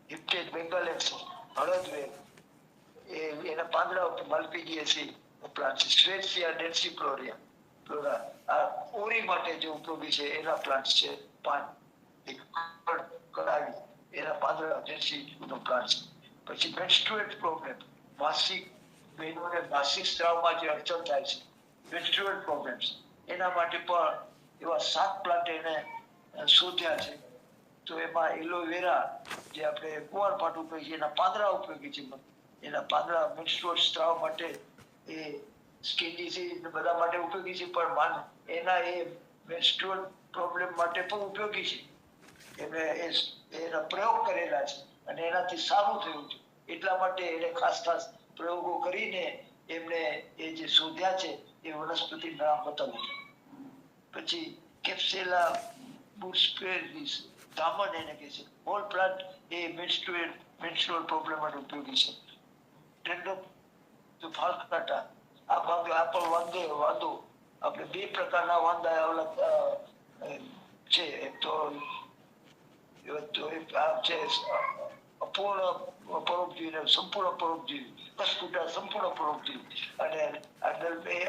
હિપ્ટેજ બેંગાલેન્સ, હળદવેલ, એના પાંદડા માલ્પીજીએસી પ્લાન્ટ છે. સ્ટ્રેસિયા ડેન્સીફ્લોરા, આ ઓરી માટે જે ઉપયોગી છે એના પ્લાન્ટ છે 5. કડાવી, એના પાંદડા ડેન્સીનો પ્લાન્ટ છે. પછી મેન્સ્ટ્રુએટ પ્રોબ્લેમ, માસિક બહેનોને માસિક સ્ત્રાવમાં જે અડચણ થાય છે, મેન્સ્ટ્રુએટ પ્રોબ્લેમ્સ, એના માટે પણ એવા 7 પ્લાન્ટ એને શોધ્યા છે. તો એમાં એલોવેરા, જે આપણે કુંવારપાઠું કહીએ છીએ, એના પાંદડા ઉપયોગી છે. એના પાંદડા મેન્સ્ટ્રુઅલ સ્ત્રાવ માટે, એ સ્કિન ડિઝીઝ બધા માટે ઉપયોગી છે, પણ એના એ મેન્સ્ટ્રુઅલ પ્રોબ્લેમ માટે પણ ઉપયોગી છે. એના પ્રયોગ કરેલા છે અને એનાથી સારું થયું છે. એટલા માટે એને ખાસ પ્રયોગો કરીને એમને એ જે શોધ્યા છે એ વનસ્પતિ નામ બતાવ્યું. પછી કેપ્સેલા બુસ્પેરિસ, દામન એને કહે છે. હોલ પ્લાન્ટ એ મેન્સ્ટ્રુઅલ પ્રોબ્લેમ માટે ઉપયોગી છે. ટેન્ડો તો ફાલ્કાટા, આ ભાગ આ પણ વાંધો આપણે 2 પ્રકારના વાંધા અલગ છે. એક તો આ છે અપૂર્ણ પરોપજીવી, સંપૂર્ણ પરોપજીવી, કસ્કુટા સંપૂર્ણ પરોપજીવી, અને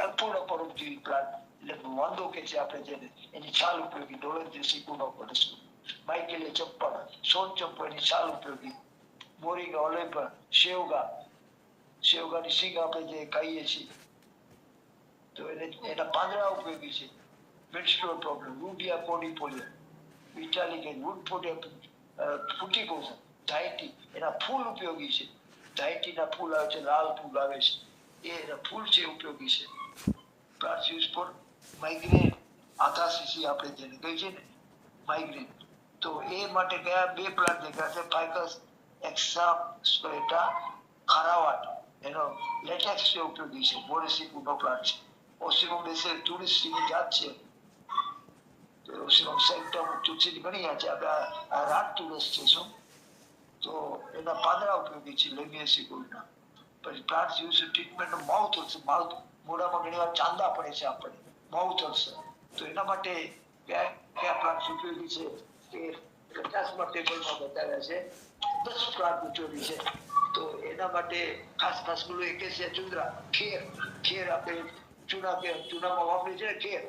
અપૂર્ણ પરોપજીવી પ્લાન્ટ, એટલે વાંધો કે છે આપણે જેને, એની છાલ ઉપયોગી. ડોળેન્દ્રી કુનો પડસ્કુ, માઇકેલે ચંપા, સોન ચંપાની છાલ ઉપયોગી. મોરિંગા ઓલેપર, શેવગાની સિંગ આપણે જે ખાઈએ છીએ, તો એના પાંદડા ઉપયોગી છે. મેન્સ્ટ્રુઅલ પ્રોબ્લેમ, રૂબિયા કોડીપોલિયા, ઇટાલિક વુડ ફૂટીકોઝ, ધાયટી, એના ફૂલ ઉપયોગી છે. ધાયટીના ફૂલ આવે છે, લાલ ફૂલ આવે છે, એના ફૂલ છે ઉપયોગી છે. પ્લાન્ટ્સ યુઝ ફોર માઇગ્રેન, આધાશીશી આપણે જેને કહીએ છીએ ને માઇગ્રેન, તો એ માટે કયા 2 પ્લાન્ટ દેખાય છે. ફાઇકસ એક્સાસ્પેટા ખારાવાટ, એનો લેટેક્સ જે ઉપયોગી છે. બોરેસિકુનો પ્લાન્ટ છે. ઓસિમમ બેસે તુલસીની જાત છે. તો ઓસિમમ સેક્ટમ તુલસીની ઘણી છે. આ રાત તુલસ છે શું, તો એના પાંદડા ઉપયોગી છે. લેમિએસિકુના. પછી plants use treatment mouth ulcer, મોઢામાં ઘણી વાર ચાંદા પડે છે આપણે, માઉથ અલ્સર, તો એના માટે કયા પ્લાન્ટ્સ ઉપયોગી છે એ 50 ટેબલમાં બતાવ્યા છે. 10 પ્લાન્ટ ઉપયોગી છે. તો એના માટે ખાસ બોલો એકેસિયા ચુંદ્રા, ખેર આપણે ચૂનામાં વાપરીએ છીએ ને ખેર,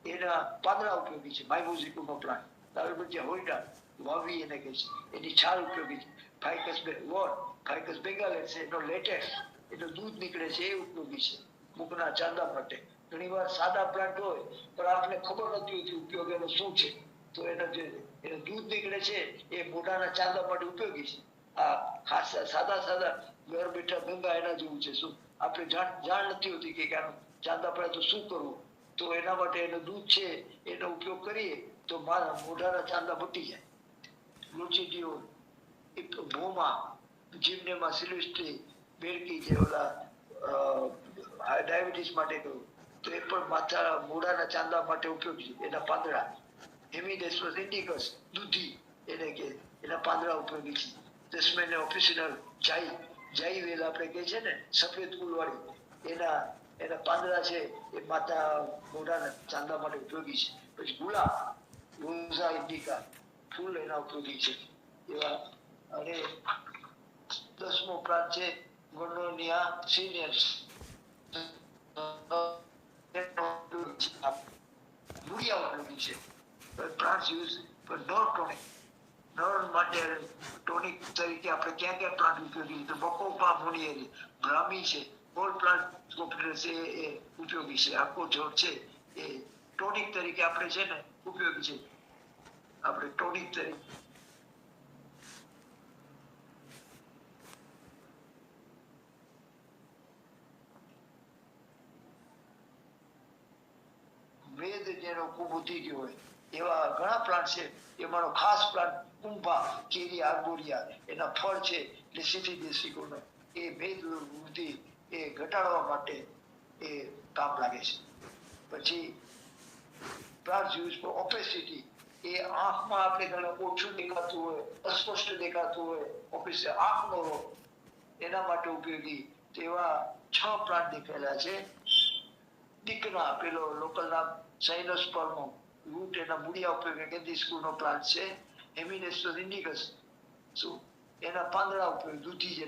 એના પાંદડા ઉપયોગી છે. માઇમોઝિકુનો પ્લાન્ટ, તાલબજિયા હોઈડા, વાવી એને કહે છે, એની છાલ ઉપયોગી છે. ફાઇકસ બેંગાલેન્સ, એનો લેટેક્સ, એનું દૂધ નીકળે છે, એ ઉપયોગી છે મુખના ચાંદા માટે. ઘણી વાર સાદા પ્લાન્ટ હોય પણ આપણે ખબર નથી હોતી ઉપયોગ એનો શું છે, તો એનું દૂધ નીકળે છે, એ મોઢાના ચાંદા માટે ઉપયોગી છે. આ સાદા ઘર બેઠા ગંગા એના જેવું છે. શું આપણે જાણ નથી હોતી કે આનું ચાંદા પડે તો શું કરવું, તો એના માટે એનું દૂધ છે એનો ઉપયોગ કરીએ તો મોઢાના ચાંદા મટી જાય. લુચીડીઓ, ભૂમા, જીમનેમા સિલ્વેસ્ટ્રી, બેરકી, જે ઓલા ડાયાબિટીસ માટે કહ્યું, તો એ પણ મોઢાના ચાંદા માટે ઉપયોગી છે. એના પાંદડા હેમિડેસ્મસ ઇન્ડિકસ દૂધી એને કે એના પાંદડા ઉપયોગી છે. જસ્મેન ઓફિસિનલ જાઈ વેલ આપણે કહે છે ને સફેદ ફૂલવાળી, એના પાંદડા છે એ માતા મોઢાના ચાંદા માટે ઉપયોગી છે. પછી ગુલાબ રોઝા ઇન્ડિકા ફૂલ એના ઉપયોગી છે એવા. અને 10મો પ્લાન્ટ છે ગોનોનિયા સિનિયર્સ, મૂળિયા ઉપયોગી છે. Plant use four nerve tonic, nerve માટે ટોનિક તરીકે આપણે ક્યાં ક્યાં પ્લાન્ટ ઉપયોગી છે? બકોપા મુનિયરી બ્રાહ્મી છે, ઓલ પ્લાન્ટ છે એ ઉપયોગી છે. આખો છોડ છે એ ટોનિક તરીકે આપણે છે ને ઉપયોગી છે. આપણે ટોનિક તરીકે વેદ જેનો ખૂબ ઉઠી ગયો હોય એવા ઘણા પ્લાન્ટ છે. એમાંનો ખાસ પ્લાન્ટ કુંભા કેરી આર્બોરિયા, એના ફળ છે લેસિથી દેશિકોનો, એ ભેદ વૃદ્ધિ એ ઘટાડવા માટે એ કામ લાગે છે. પછી પ્લાન્ટ યુઝ ફોર ઓપેસિટી, એ આંખમાં આપણે ઘણા ઓછું દેખાતું હોય, અસ્પષ્ટ દેખાતું હોય, ઓફિસ આંખનો રોગ એના માટે ઉપયોગી તેવા 6 પ્લાન્ટ દેખાયેલા છે. દીકના પેલો લોકલ નામ સાઇનોસ્પર્મો રૂટ, એના મૂળિયા ઉપયોગી કેન્દ્રીય સ્કૂલનો પ્લાન્ટ છે. હેમિડેસ્મસ ઇન્ડિકસ શું એના પાંદડા ઉપયોગી દૂધી છે.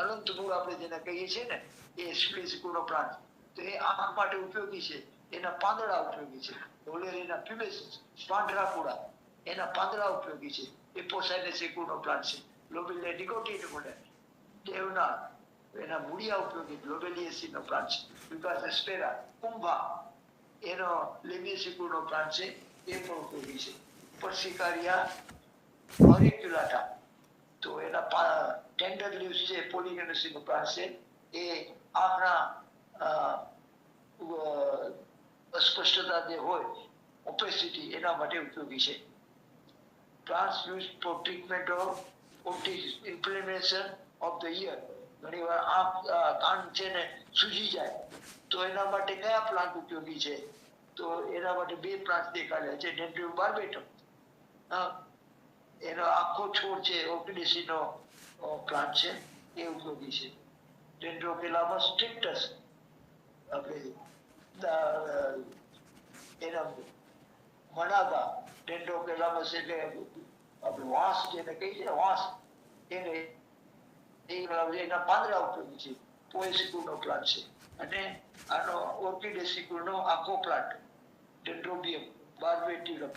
અનંત મૂળ આપણે જેને કહીએ છીએ ને એ સ્કૂલનો પ્લાન્ટ, તો એ આંખ માટે ઉપયોગી છે. એના પાંદડા ઉપયોગી છે. ઓલેરીના પ્યુબેસિસ પાંડરાપુરા, એના પાંદડા ઉપયોગી છે. એપોસાઇનસ સિકુનો પ્લાન્ટ છે. લોબેલિયા નિકોટિન દેવના એના મૂળિયા ઉપયોગી ગ્લોબેલિયસી નો પ્લાન્ટ છે. વિકાસ એસ્પેરા કુંભા એનો લેમિયસિકુનો પ્લાન્ટ છે, એ પણ ઉપયોગી છે. પરસિકારિયા ઓરિક્યુલાટા, તો એના ટેન્ડર લીવ્સ છે, પોલિગેનસી નો પ્લાન્ટ છે. એ આંખના અસ્પષ્ટતા જે હોય ઓપેસિટી એના માટે ઉપયોગી છે. Plants use for treatment of otis inflammation of the ear, ઘણીવાર આંખ કાન છે ને સૂજી જાય તો એના માટે કયા પ્લાન્ટ ઉપયોગી છે? તો એના માટે 2 પ્લાન્ટ દેખાડ્યા છે. ડેન્ડ્રિયમ બાર્બેટમ, એનો આખો છોડ છે ઓર્કિડેસી નો પ્લાન્ટ છે, એ ઉપયોગી છે. ડેન્ડ્રોકેલામસ સ્ટ્રિક્ટસ આપણે એના મનાગા ડેન્ડ્રોકેલામસ એટલે આપણે વાંસ જેને કહીએ છીએ વાંસ, એના પાંદડા ઉપયોગી છે. પોએસિકુનો પ્લાન્ટ છે. અને આનો ઓર્કિડેસિકુનો આખો પ્લાન્ટ ડેન્ડ્રોબિયમ બાર્બેટિરમ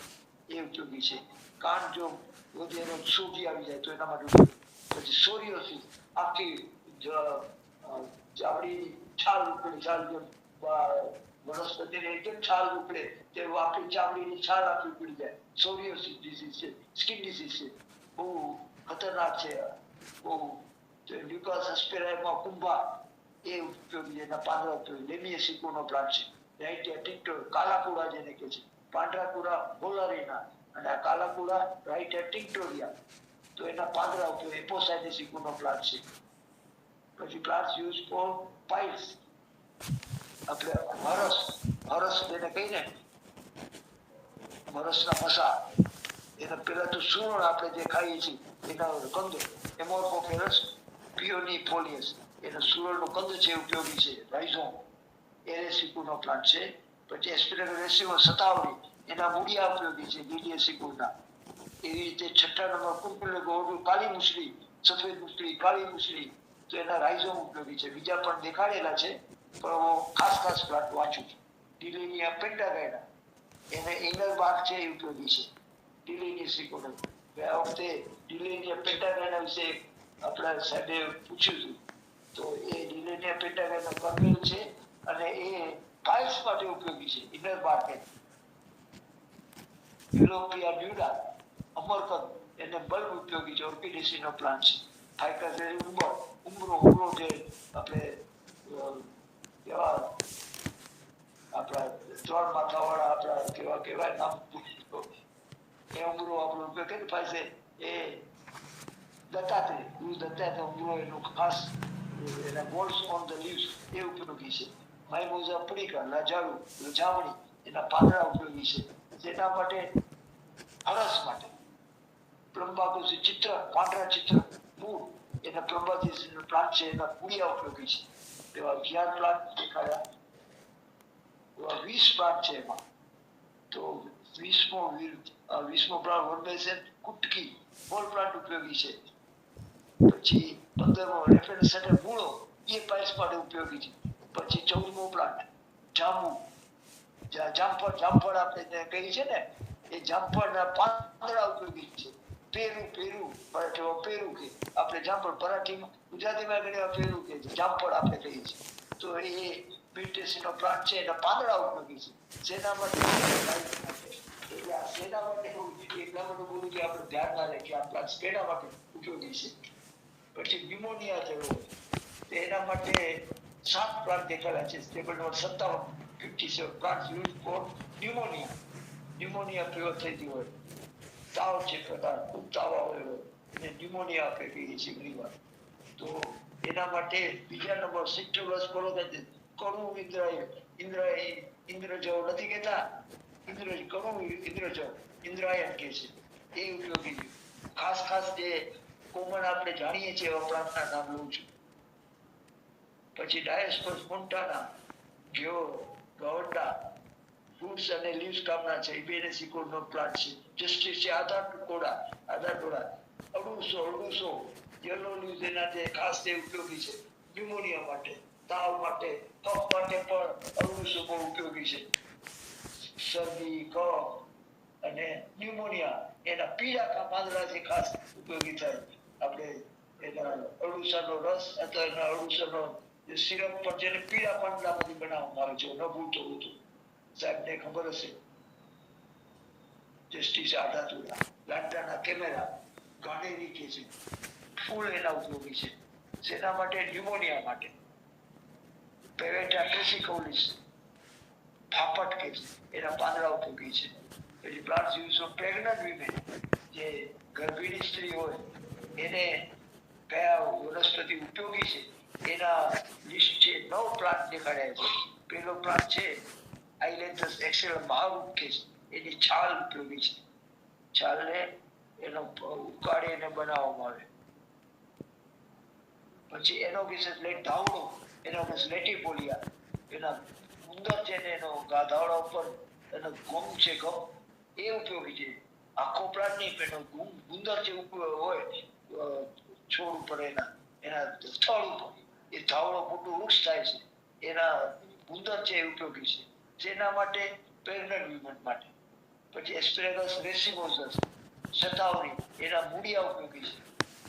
એ ઉપયોગી છે. કાન જો વધેરો સૂજી આવી જાય તો એના માટે ઉપયોગી. પછી સોરિયોસિસ આખી ચામડી છાલ ઉપડી, છાલ વનસ્પતિને એકદમ છાલ ઉપડે તે આપણી ચામડીની છાલ આખી ઉપડી જાય, સોરિયોસિસ ડિસીઝ છે. સ્કિન ડિસીઝ છે, બહુ ખતરનાક છે. બહુ લ્યુકાસ એસ્પેરામાં કુંભા એ ઉપયોગી છે. એના પાંદડા ઉપયોગી. લેમિયસિકોનો પ્લાન્ટ છે. રાઇટિયા ટિક્ટોર કાલાકુડા જેને કહે છે, પાંડરાકુડા હોલારીના, અને આ કાલાકુડા રાઇટિયા ટિક્ટોરિયા, તો એના પાંદડા ઉપયોગી. એપોસાઇનેસિકોનો પ્લાન્ટ છે. પછી પ્લાન્ટ યુઝ ફોર પાઇલ્સ, આપણે હરસ જેને કહીને મરસના મસા, એના પેલા તો સૂરણ આપણે જે ખાઈએ છીએ એના કંદ એમોર્ફોફેરસ પિયોનિફોલિયસ, એનો સૂરણનો કંદ છે ઉપયોગી છે. રાઇઝોમ એરેસિકુનો પ્લાન્ટ છે. પછી એસ્પિરેસિવા સતાવડી, એના મૂળિયા ઉપયોગી છે. લીલિયસિકુના. એવી રીતે 6 નંબર કુંકુલે ગોળું કાળી મુસળી, સફેદ મુસળી, કાળી મુસળી, તો એના રાઇઝોમ ઉપયોગી છે. બીજા પણ દેખાડેલા છે પણ ખાસ પ્લાન્ટ વાંચું છું. ડિલિનિયા પેન્ટાગાયના, એને ઇનર બાર્ક છે એ ઉપયોગી છે. ડિલિનિયસિકોનો, ગયા વખતે ડિલિનિયા પેન્ટાગાયના વિશે આપણા સાહેબે પૂછ્યું હતું, તો એ ડિલિનિયા પેન્ટાગાયના કર્નેલ છે અને એ પાઇલ્સ માટે ઉપયોગી છે. ઇનર બાર્ક યુરોપિયા ન્યુડા અમરકંદ, એને બલ્બ ઉપયોગી છે. ઓર્કિડેસીનો પ્લાન્ટ છે. ફાઇકસ ઉમરો જે આપણે કેવા આપણા 3 માથાવાળા આપણા કેવા નામ એ ઉમરો આપણો ઉપયોગ કરી પાસે એ દત્તાત્રેય ઉમરો એનું ખાસ એના વોલ્સ ઓન ધ લીવ્સ એ ઉપયોગી છે. માઇમોઝા પુડિકા લાજાળુ લજામણી, એના પાંદડા ઉપયોગી છે. જેના માટે હરસ માટે. પ્લમ્બાગોસ ચિત્ર, પાંદડા ચિત્ર મૂળ એના પ્લમ્બાગોસ પ્લાન્ટ છે, એના મૂળિયા ઉપયોગી છે. એવા 11 પ્લાન્ટ દેખાડ્યા. એવા 20 પ્લાન્ટ છે એમાં. તો 20મો પ્લાન્ટ વનબેસન કુટકી હોલ પ્લાન્ટ ઉપયોગી છે. પછી 15મો રેફરન્સ અને મૂળો એ પાઇલ્સ માટે ઉપયોગી છે. પછી 14મો પ્લાન્ટ જાંબુ, જામફળ આપણે કહીએ છીએ ને, એ જામફળના પાંદડા ઉપયોગી છે. પેરું પેરું કે આપણે જામફળ મરાઠીમાં ગુજરાતીમાં ઘણી વાર પેરું કે જામફળ આપણે કહીએ છીએ. તો એ મ્યુટેશનનો પ્લાન્ટ છે, એના પાંદડા ઉપયોગી છે. સેના માટે એટલે આ સેના માટે એટલા માટે બોલું કે આપણે ધ્યાન ના રહે કે આ પ્લાન્ટ સેના માટે ઉપયોગી છે. પછી ન્યુમોનિયા થયો એના માટે 7 પ્લાન્ટ દેખાડ્યા છે. Table number 57 57 plant use four pneumonia. Pneumonia પ્રયોગ થઈ ગયો હોય, તાવ છે પ્રકાર ખૂબ તાવ આવેલો અને ન્યુમોનિયા આપણે કહીએ છીએ ઘણી વાર. તો એના માટે બીજા નંબર સિટ્રુલસ કોલોગેન્સિસ કણું ઇન્દ્રજવ નથી કહેતા, ઇન્દ્રાયણ કે છે, એ ઉપયોગી છે. ખાસ જે કોમન આપણે જાણીએ છીએ એવા પ્લાન્ટના નામ લઉં છું. પછી ડાયસ્પોસ મોન્ટાના, ગયો, ગવંડા, ફ્રૂટ્સ અને લીવ્સ કામના છે, ઇબેરેસિકોનો પ્લાન્ટ છે. જસ્ટિસ છે આધાર ટોળા, અડુસો યલો લીવ્સ એના જે ખાસ તે ઉપયોગી છે. ન્યુમોનિયા માટે, તાવ માટે, કફ માટે પણ અડુસો બહુ ઉપયોગી છે. શરદી, કફ અને ન્યુમોનિયા એના પીળા પાંદડા જે ખાસ ઉપયોગી થાય. આપણે એના અડુસાનો રસ અથવા એના અડુસાનો સિરપ પર જેને પીળા પાંદડામાંથી બનાવવામાં આવે છે. ન ભૂલતો હતું સાહેબને ખબર હશે. જસ્ટિસ આધાતુરા, લાંટાના કેમેરા, ગાંડેરી કે છે, ફૂલ એના ઉપયોગી છે. શેના માટે? ન્યુમોનિયા માટે. પેવેટા ટ્રેસિકોલિસ, ફાફટ કે છે, એના પાંદડા ઉપયોગી છે. પછી plants use of pregnant women, જે ગર્ભિણી સ્ત્રી હોય એને કયા વનસ્પતિ ઉપયોગી છે એના લિસ્ટ છે. 9 પ્લાન્ટ દેખાડ્યા છે. પેલો પ્લાન્ટ છે આઇલેન્થસ એક્સેલમ મહાવૃક્ષ કે છે, એની છાલ ઉપયોગી છે. છાલને એનો ઉકાળીને બનાવવામાં આવે. પછી એનો વિશેષ લેટ ધાવડો, એનો લેટીફોલિયા, એના ઉંદર છે ને એનો ધાવડા ઉપર એનો ગમ છે, એ ઉપયોગી છે. આખો પ્લાન્ટ નહીં, એનો ગુંદર જે હોય છોડ ઉપર એના સ્થળ ઉપર એ ધાવડો મોટું વૃક્ષ થાય છે, એના ગુંદર છે એ ઉપયોગી છે. જેના માટે પ્રેગ્નન્ટ વુમન માટે. પછી એસ્પેરેગસ રેસિમોસસ, શતાવરી, એના મૂળિયા ઉપયોગી છે.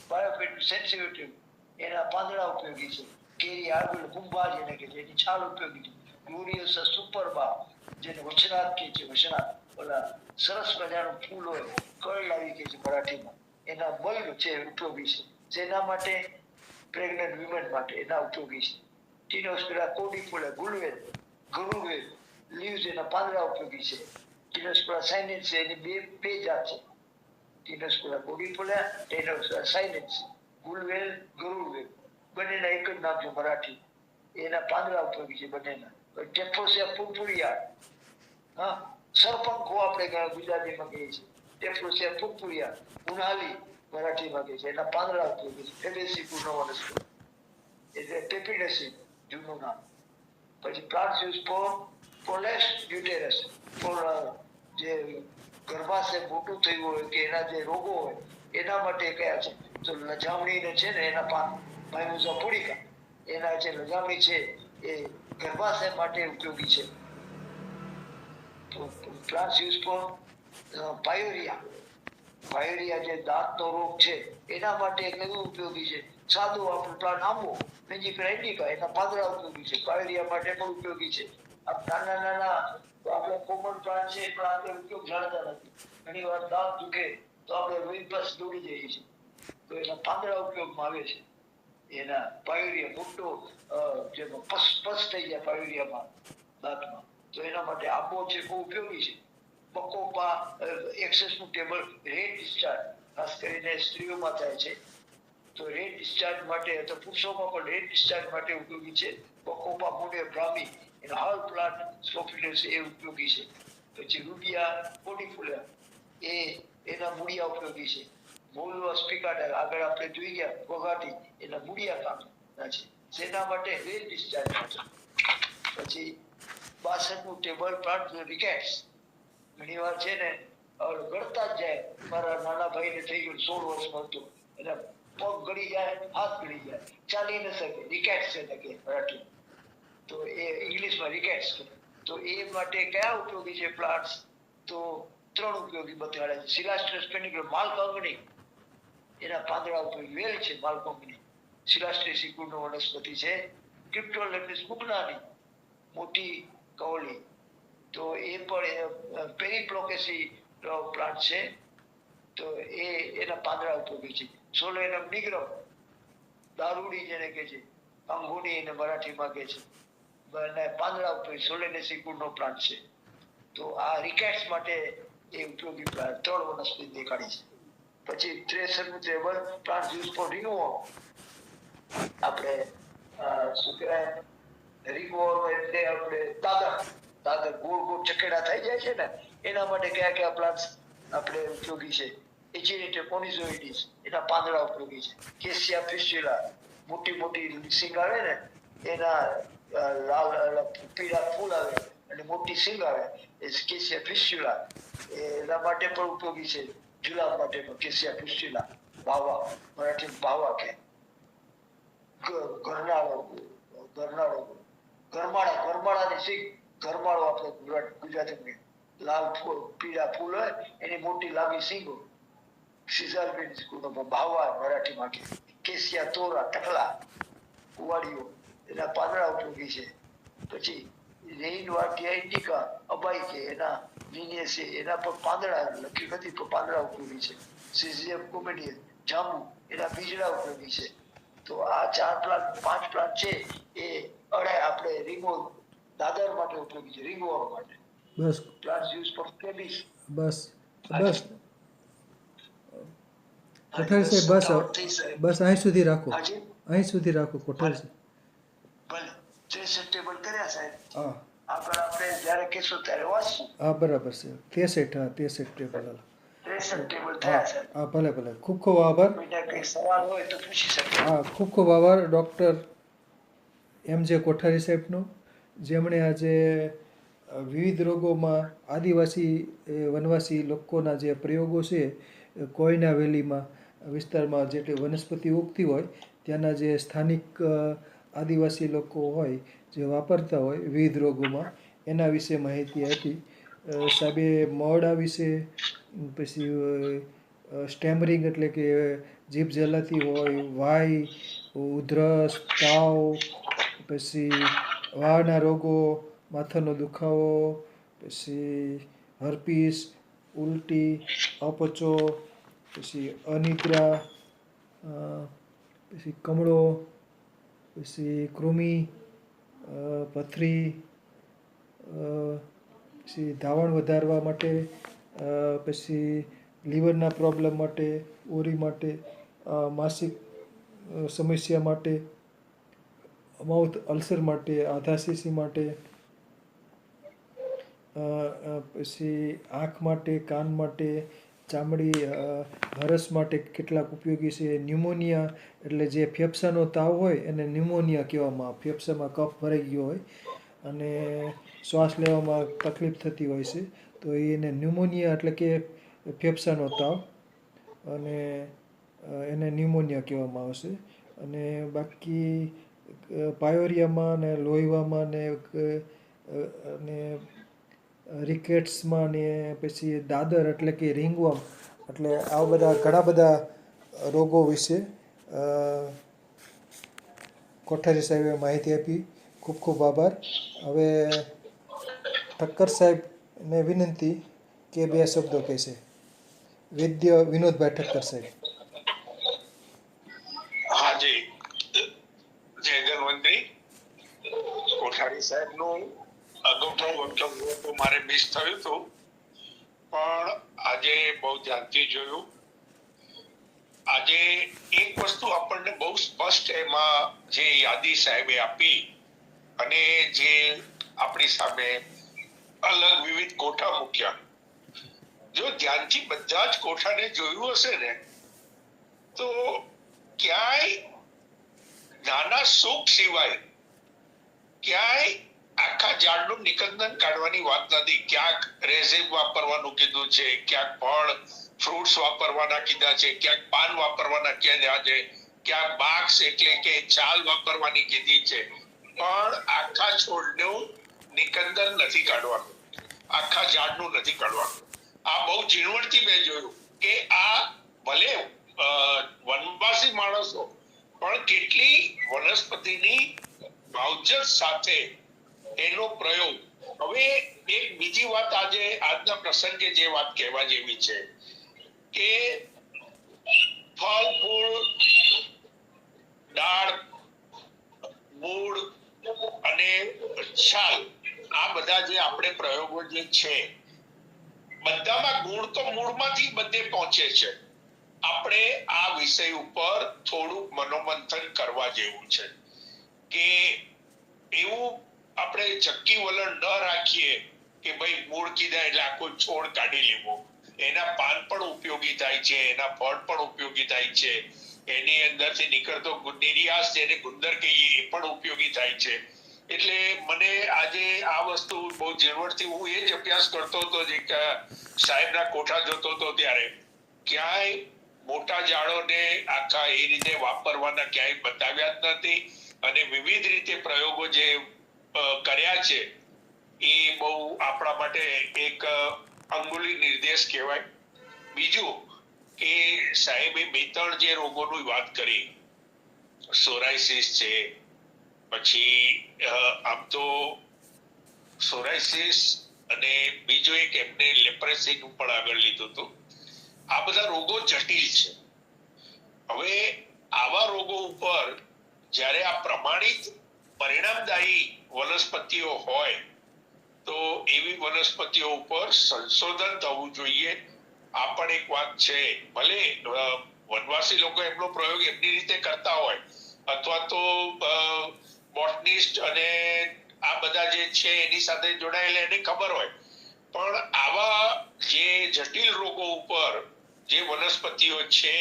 બાયોફિટ સેન્સિટિવ, એના પાંદડા ઉપયોગી છે. કેરી આર્બુલ કુંભા જેને કે છે, એની છાલ ઉપયોગી છે. ગ્લોરિયસ સુપરબા, જેને વચનાથ કે છે, વચનાથ ઓલા સરસ મજાનું ફૂલ હોય, કળ લાવી કે છે મરાઠીમાં, એના બલ્બ છે ઉપયોગી છે. જેના માટે પ્રેગ્નન્ટ વુમન માટે એના ઉપયોગી છે. ટીનોસ્પિરા કોડીફોલિયા, ગુલવેલ, ગરુવેલ લીવ્સ એના પાંદડા ઉપયોગી છે. ટીનોસ્પિરા સાઇનેન્સ એની બે જાત છે. ટીનોસ્પિરા કોડીફોલિયા, ટીનોસ્પિરા સાઇનેન્સ, ગુલવેલ, ગરુડવેલ, બંનેના એક જ નામ છે મરાઠી. એના પાંદડા ઉપયોગી છે બંનેના. ટેફ્રોસિયા પુરપુરિયા, હા, સરપંખો આપણે ગુજરાતીમાં કહીએ છીએ. ટેફ્રોસિયા પુરપુરિયા, ઉનાલી મરાઠીમાં કહે છે, એના પાંદડા ઉપયોગી છે. ફેબેસી પૂર્ણ વનસ્પતિ એટલે પેપિડેસી જૂનું નામ. પછી પ્લાન્ટ્સ યુઝ ફોર પોલેસ યુટેરસ, ફોર જે ગર્ભાશય મોટું થયું હોય કે એના જે રોગો હોય એના માટે કયા છે? તો લજામણીને છે ને એના પાન, માઇમોસા પુડિકા, એના જે લજામણી છે એ ગર્ભાશય માટે ઉપયોગી છે. તો પ્લાન્ટ્સ યુઝ ફોર પાયોરિયા જે દાંતનો રોગ છે એના માટે કયું ઉપયોગી છે? સાદો આપણો પ્લાન્ટ આંબો, મેજિકરા ઇન્ડિકા, એના પાંદડા ઉપયોગી છે. પાયોરિયા માટે પણ ઉપયોગી છે. આ નાના આપણે કોમન પ્લાન્ટ છે પણ આપણે ઉપયોગ જાણતા નથી. ઘણી વાર દાંત દુખે તો આપણે રૂઈ પ્લસ દોડી જઈએ છીએ, તો એના પાંદડા ઉપયોગમાં આવે છે. એના પાયોરિયા મોટો જેમાં પસ થઈ જાય પાયોરિયામાં દાંતમાં, તો એના માટે આંબો છે બહુ ઉપયોગી છે. બકોપા એક્સેસનું ટેબલ, રેડ ડિસ્ચાર્જ ખાસ કરીને સ્ત્રીઓમાં થાય છે, તો રેડ ડિસ્ચાર્જ માટે તો પુરુષોમાં પણ રેડ ડિસ્ચાર્જ માટે ઉપયોગી છે. બકોપા મુંડે બ્રાહ્મી, એના હાલ પ્લાન્ટ સ્કોફિડસ એ ઉપયોગી છે. પછી રૂબિયા કોડિફોલિયા, એના મૂળિયા ઉપયોગી છે. મૂળ સ્પીકાટર આગળ આપણે જોઈ ગયા વઘાટી એના મૂળિયા કામના છે. શેના માટે? વેલ ડિસ્ચાર્જ માટે. પછી 62નું ટેબલ પ્લાન્ટ રિકેટ્સ. ઘણી વાર છે ને ગળતા જ જાય. મારા નાના ભાઈને થઈ ગયું 16 વર્ષનો હતો, એના પગ ગળી જાય, હાથ ગળી જાય, ચાલી ન શકે. રિકેટ્સ છે કે મરાઠી, તો એ ઇંગ્લિશમાં રિકેટ્સ છે. તો એ માટે કયા ઉપયોગી છે પ્લાન્ટ્સ? તો 3 ઉપયોગી બતાવ્યા છે. સિલાસ્ટ્રસ પેનિકલ માલકોંગની, એના પાંદડા ઉપયોગી. વેલ છે માલકોંગની, સિલાસ્ટ્રેસી કુળનો વનસ્પતિ છે. ક્રિપ્ટોલેમિસ મુગ્નાની, મોટી કવળી, તો એ પણ પેરીપ્લોકેસી પ્લાન્ટ છે. તો એના પાંદડા ઉપયોગી છે. સોલેનમ નિગ્રમ, દારૂડી જેને કહે છે, અંગુની એને મરાઠીમાં કહે છે, પાંદડા ઉપયોગી. સોલેનેસી કુળનો પ્લાન્ટ છે. તો આ રિકેટ્સ માટે એ ઉપયોગી પ્લાન્ટ 3 વનસ્પતિ દેખાડી છે. પછી 63નું table plant use for removal. આપણે શું કહેવાય, રિમૂવલ એટલે આપણે દાદર ગોળ ગોળ ચકેડા થઈ જાય છે ને, એના માટે કયા કયા પ્લાન્ટ્સ આપણે ઉપયોગી છે? એચિનેટા કોનિઝોઇડિસ, એના પાંદડા ઉપયોગી છે. કેસિયા ફિસ્ચ્યુલા, મોટી મોટી સિંગ આવે ને, એના લાલ પીળા ફૂલ આવે અને મોટી સિંગ આવે, એ કેસિયા ફિસ્ચ્યુલા, એના માટે પણ ઉપયોગી છે. જુલાબ માટે પણ કેસિયા ફિસ્ચ્યુલા, ભાવા, મરાઠી ભાવા કે ગરમાળાની સિંગ, ગરમાળો આપણે ગુજરાતીમાં લાલ ફૂલ પીળા ફૂલ હોય, એની મોટી લાંબી સિંગો, ભાવા મરાઠીમાં કે. કેસિયા તોરા, ટકલા, કુવાડીઓ, એના પાંદડા ઉપયોગી છે. પછી રેઇનવાટિયા ઇન્ડિકા, અબાઈ કે એના લીનિયસ છે, એના પર પાંદડા લખ્યું નથી પણ પાંદડા ઉપયોગી છે. સિઝિયમ કોમેડિયન, જાંબુ, એના બીજડા ઉપયોગી છે. તો આ 4 પ્લાન્ટ 5 પ્લાન્ટ છે એ આપણે રિંગવોલ દાદર માટે ઉપયોગી છે. રિંગવોલ માટે બસ પ્લાન્ટ યુઝ ફોર કેબિસ. બસ હાજી બસ હાજી, કોઠારી સાહેબ, બસ ઉતાવળ થઈ સાહેબ. બસ અહીં સુધી રાખો, હાજી અહીં સુધી રાખો કોઠારી સાહેબ. ભલે 63 ટેબલ કર્યા સાહેબ. હા આગળ આપણે જ્યારે કહેશો ત્યારે વાંચશું. હા, બરાબર છે. 63, હા 63 ટેબલ. 63 ટેબલ હા થયા સાહેબ. હા, ભલે ભલે, ખૂબ ખૂબ આભાર. કોઈને કંઈ સવાલ હોય તો પૂછી શકે. હા, ખૂબ ખૂબ આભાર ડૉક્ટર MJ કોઠારી સાહેબનો, જેમણે આજે વિવિધ રોગોમાં આદિવાસી વનવાસી લોકોના જે પ્રયોગો છે, કોયના વેલીમાં વિસ્તારમાં જેટલી વનસ્પતિ ઉગતી હોય ત્યાંના જે સ્થાનિક આદિવાસી લોકો હોય જે વાપરતા હોય વિવિધ રોગોમાં, એના વિશે માહિતી આપી. સાહેબે મોડા વિશે, પછી સ્ટેમરિંગ એટલે કે જીભ જલાતી હોય, વાઈ, ઉધરસ, તાવ, પછી વાળના રોગો, માથાનો દુખાવો, પછી હર્પીસ, ઉલટી, અપચો, પછી અનિદ્રા, પછી કમળો, પછી કૃમિ, પથરી, પછી ધાવણ વધારવા માટે, પછી લીવરના પ્રોબ્લેમ માટે, ઓરી માટે, માસિક સમસ્યા માટે, માઉથ અલ્સર માટે, આધાશીશી માટે, પછી આંખ માટે, કાન માટે, ચામડી હરસ માટે કેટલાક ઉપયોગી છે. ન્યુમોનિયા એટલે જે ફેફસાનો તાવ હોય એને ન્યુમોનિયા કહેવામાં આવે. ફેફસામાં કફ ભરાઈ ગયો હોય અને શ્વાસ લેવામાં તકલીફ થતી હોય છે, તો એને ન્યુમોનિયા એટલે કે ફેફસાનો તાવ, અને એને ન્યુમોનિયા કહેવામાં આવશે. અને બાકી પાયોરિયામાં ને લોહીવામાં ને અને રિકેટ્સમાં ને પછી દાદર એટલે કે રિંગવર્મ, એટલે આવા બધા ઘણા બધા રોગો વિશે કોઠારી સાહેબે માહિતી આપી. ખૂબ ખૂબ આભાર. હવે ઠક્કર સાહેબને વિનંતી કે 2 શબ્દો કહેશે. વૈદ્ય વિનોદભાઈ ઠક્કર સાહેબ. હાજી, જય ધન્વંતરી. કોઠારી સાહેબનું અગાઉ વક્તવ્ય તો મારે મિસ થયું હતું, પણ આજે બહુ ધ્યાનથી જોયું. આજે એક વસ્તુ આપણને બહુ સ્પષ્ટ એમાં જે યાદી સાહેબે આપી અને જે આપણી સામે અલગ વિવિધ કોઠા મૂક્યા, જો ધ્યાનથી બધા જ કોઠાને જોયું હશે ને તો ક્યાંય નાના સુખ સિવાય ક્યાંય આખા ઝાડનું નિકંદન કાઢવાની વાત નથી. ક્યાંક રેઝિન વાપરવાનું કીધું છે, ક્યાંક ફળ ફ્રૂટ્સ વાપરવાના કીધા છે, ક્યાંક પાન વાપરવાના કીધા છે, ક્યાંક બાક્સ એટલે કે છાલ વાપરવાની કીધી છે, પણ આખા છોડનું નિકંદન નથી કાઢવાનું, આખા ઝાડનું નથી કાઢવાનું. આ બહુ ઝીણવટથી મેં જોયું કે આ ભલે વનવાસી માણસો પણ કેટલી વનસ્પતિની માવજત સાથે એનો પ્રયોગ. હવે એક બીજી વાત આજના પ્રસંગે જે વાત કહેવા જેવી છે કે ફળ ફૂલ દાળ મૂળ અને છાલ આ બધા જે આપણે પ્રયોગો જે છે બધામાં ગુણ તો મૂળમાંથી બધે પહોંચે છે. આપણે આ વિષય ઉપર થોડુંક મનોમંથન કરવા જેવું છે કે એવું આપણે ચક્કી વલણ ન રાખીએ કે ભાઈ મૂળ કીધા એટલે આખો છોડ કાઢી લેવો. એના પાન પણ ઉપયોગી થાય છે, એના ફળ પણ ઉપયોગી થાય છે, એની અંદરથી નીકળતો નિર્યાસ જેને ગુંદર કહીએ એ પણ ઉપયોગી થાય છે. એટલે મને આજે આ વસ્તુ બહુ ઝીણવટથી હું એ જ અભ્યાસ કરતો હતો જે સાહેબના કોઠા જોતો હતો ત્યારે ક્યાંય મોટા ઝાડોને આખા એ રીતે વાપરવાના ક્યાંય બતાવ્યા જ નથી અને વિવિધ રીતે પ્રયોગો જે કર્યા છે એ બહુ આપણા માટે એક અંગુલી નિર્દેશ કહેવાય. બીજું કે સાહેબે બે ત્રણ જે રોગોની વાત કરી, સોરાયસિસ છે, પછી આમ તો સોરાયસિસ અને બીજો એક એમને લેપ્રેસીનું પણ આગળ લીધું હતું. આ બધા રોગો જટિલ છે. હવે આવા રોગો ઉપર જ્યારે આ પ્રમાણિત પરિણામદાયી વનસ્પતિઓ હોય તો એવી વનસ્પતિઓ ઉપર સંશોધન થવું જોઈએ. આ પણ એક વાત છે. ભલે વનવાસી લોકો એમનો પ્રયોગ એમની રીતે કરતા હોય અથવા તો બોટનિસ્ટ અને આ બધા જે છે એની સાથે જોડાયેલા એને ખબર હોય, પણ આવા જે જટિલ રોગો ઉપર જે વનસ્પતિઓ છે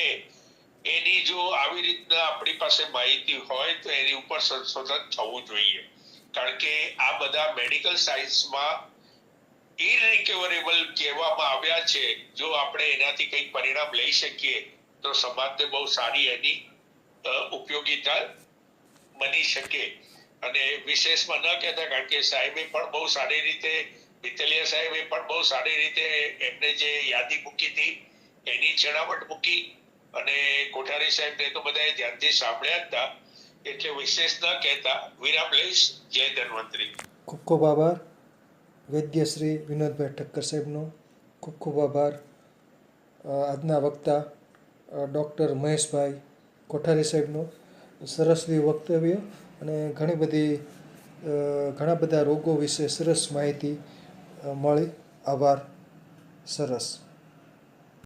એની જો આવી રીતના આપણી પાસે માહિતી હોય તો એની ઉપર સંશોધન થવું જોઈએ. કારણ કે આ બધા મેડિકલ સાયન્સમાં ઇરરિકવરેબલ કહેવામાં આવ્યા છે. જો આપણે એનાથી કંઈક પરિણામ લઈ શકીએ તો સમાજને બહુ સારી એની ઉપયોગિતા બની શકે. અને વિશેષમાં ન કહેતા કારણ કે સાહેબે પણ બહુ સારી રીતે પિત્તલિયા સાહેબે પણ બહુ સારી રીતે એમને જે યાદી મૂકી હતી એની છણાવટ મૂકી અને કોઠારી સાહેબને તો બધાએ ધ્યાનથી સાંભળ્યા હતા. એટલે વિશેષ ન કહેતા વિરામ લઈશ. જય ધન્વંતરી. ખૂબ ખૂબ આભાર વૈદ્ય શ્રી વિનોદભાઈ ઠક્કર સાહેબનો. ખૂબ ખૂબ આભાર આજના વક્તા ડૉક્ટર મહેશભાઈ કોઠારી સાહેબનો. સરસ વક્તવ્ય અને ઘણા બધા રોગો વિશે સરસ માહિતી મળી. આભાર. સરસ.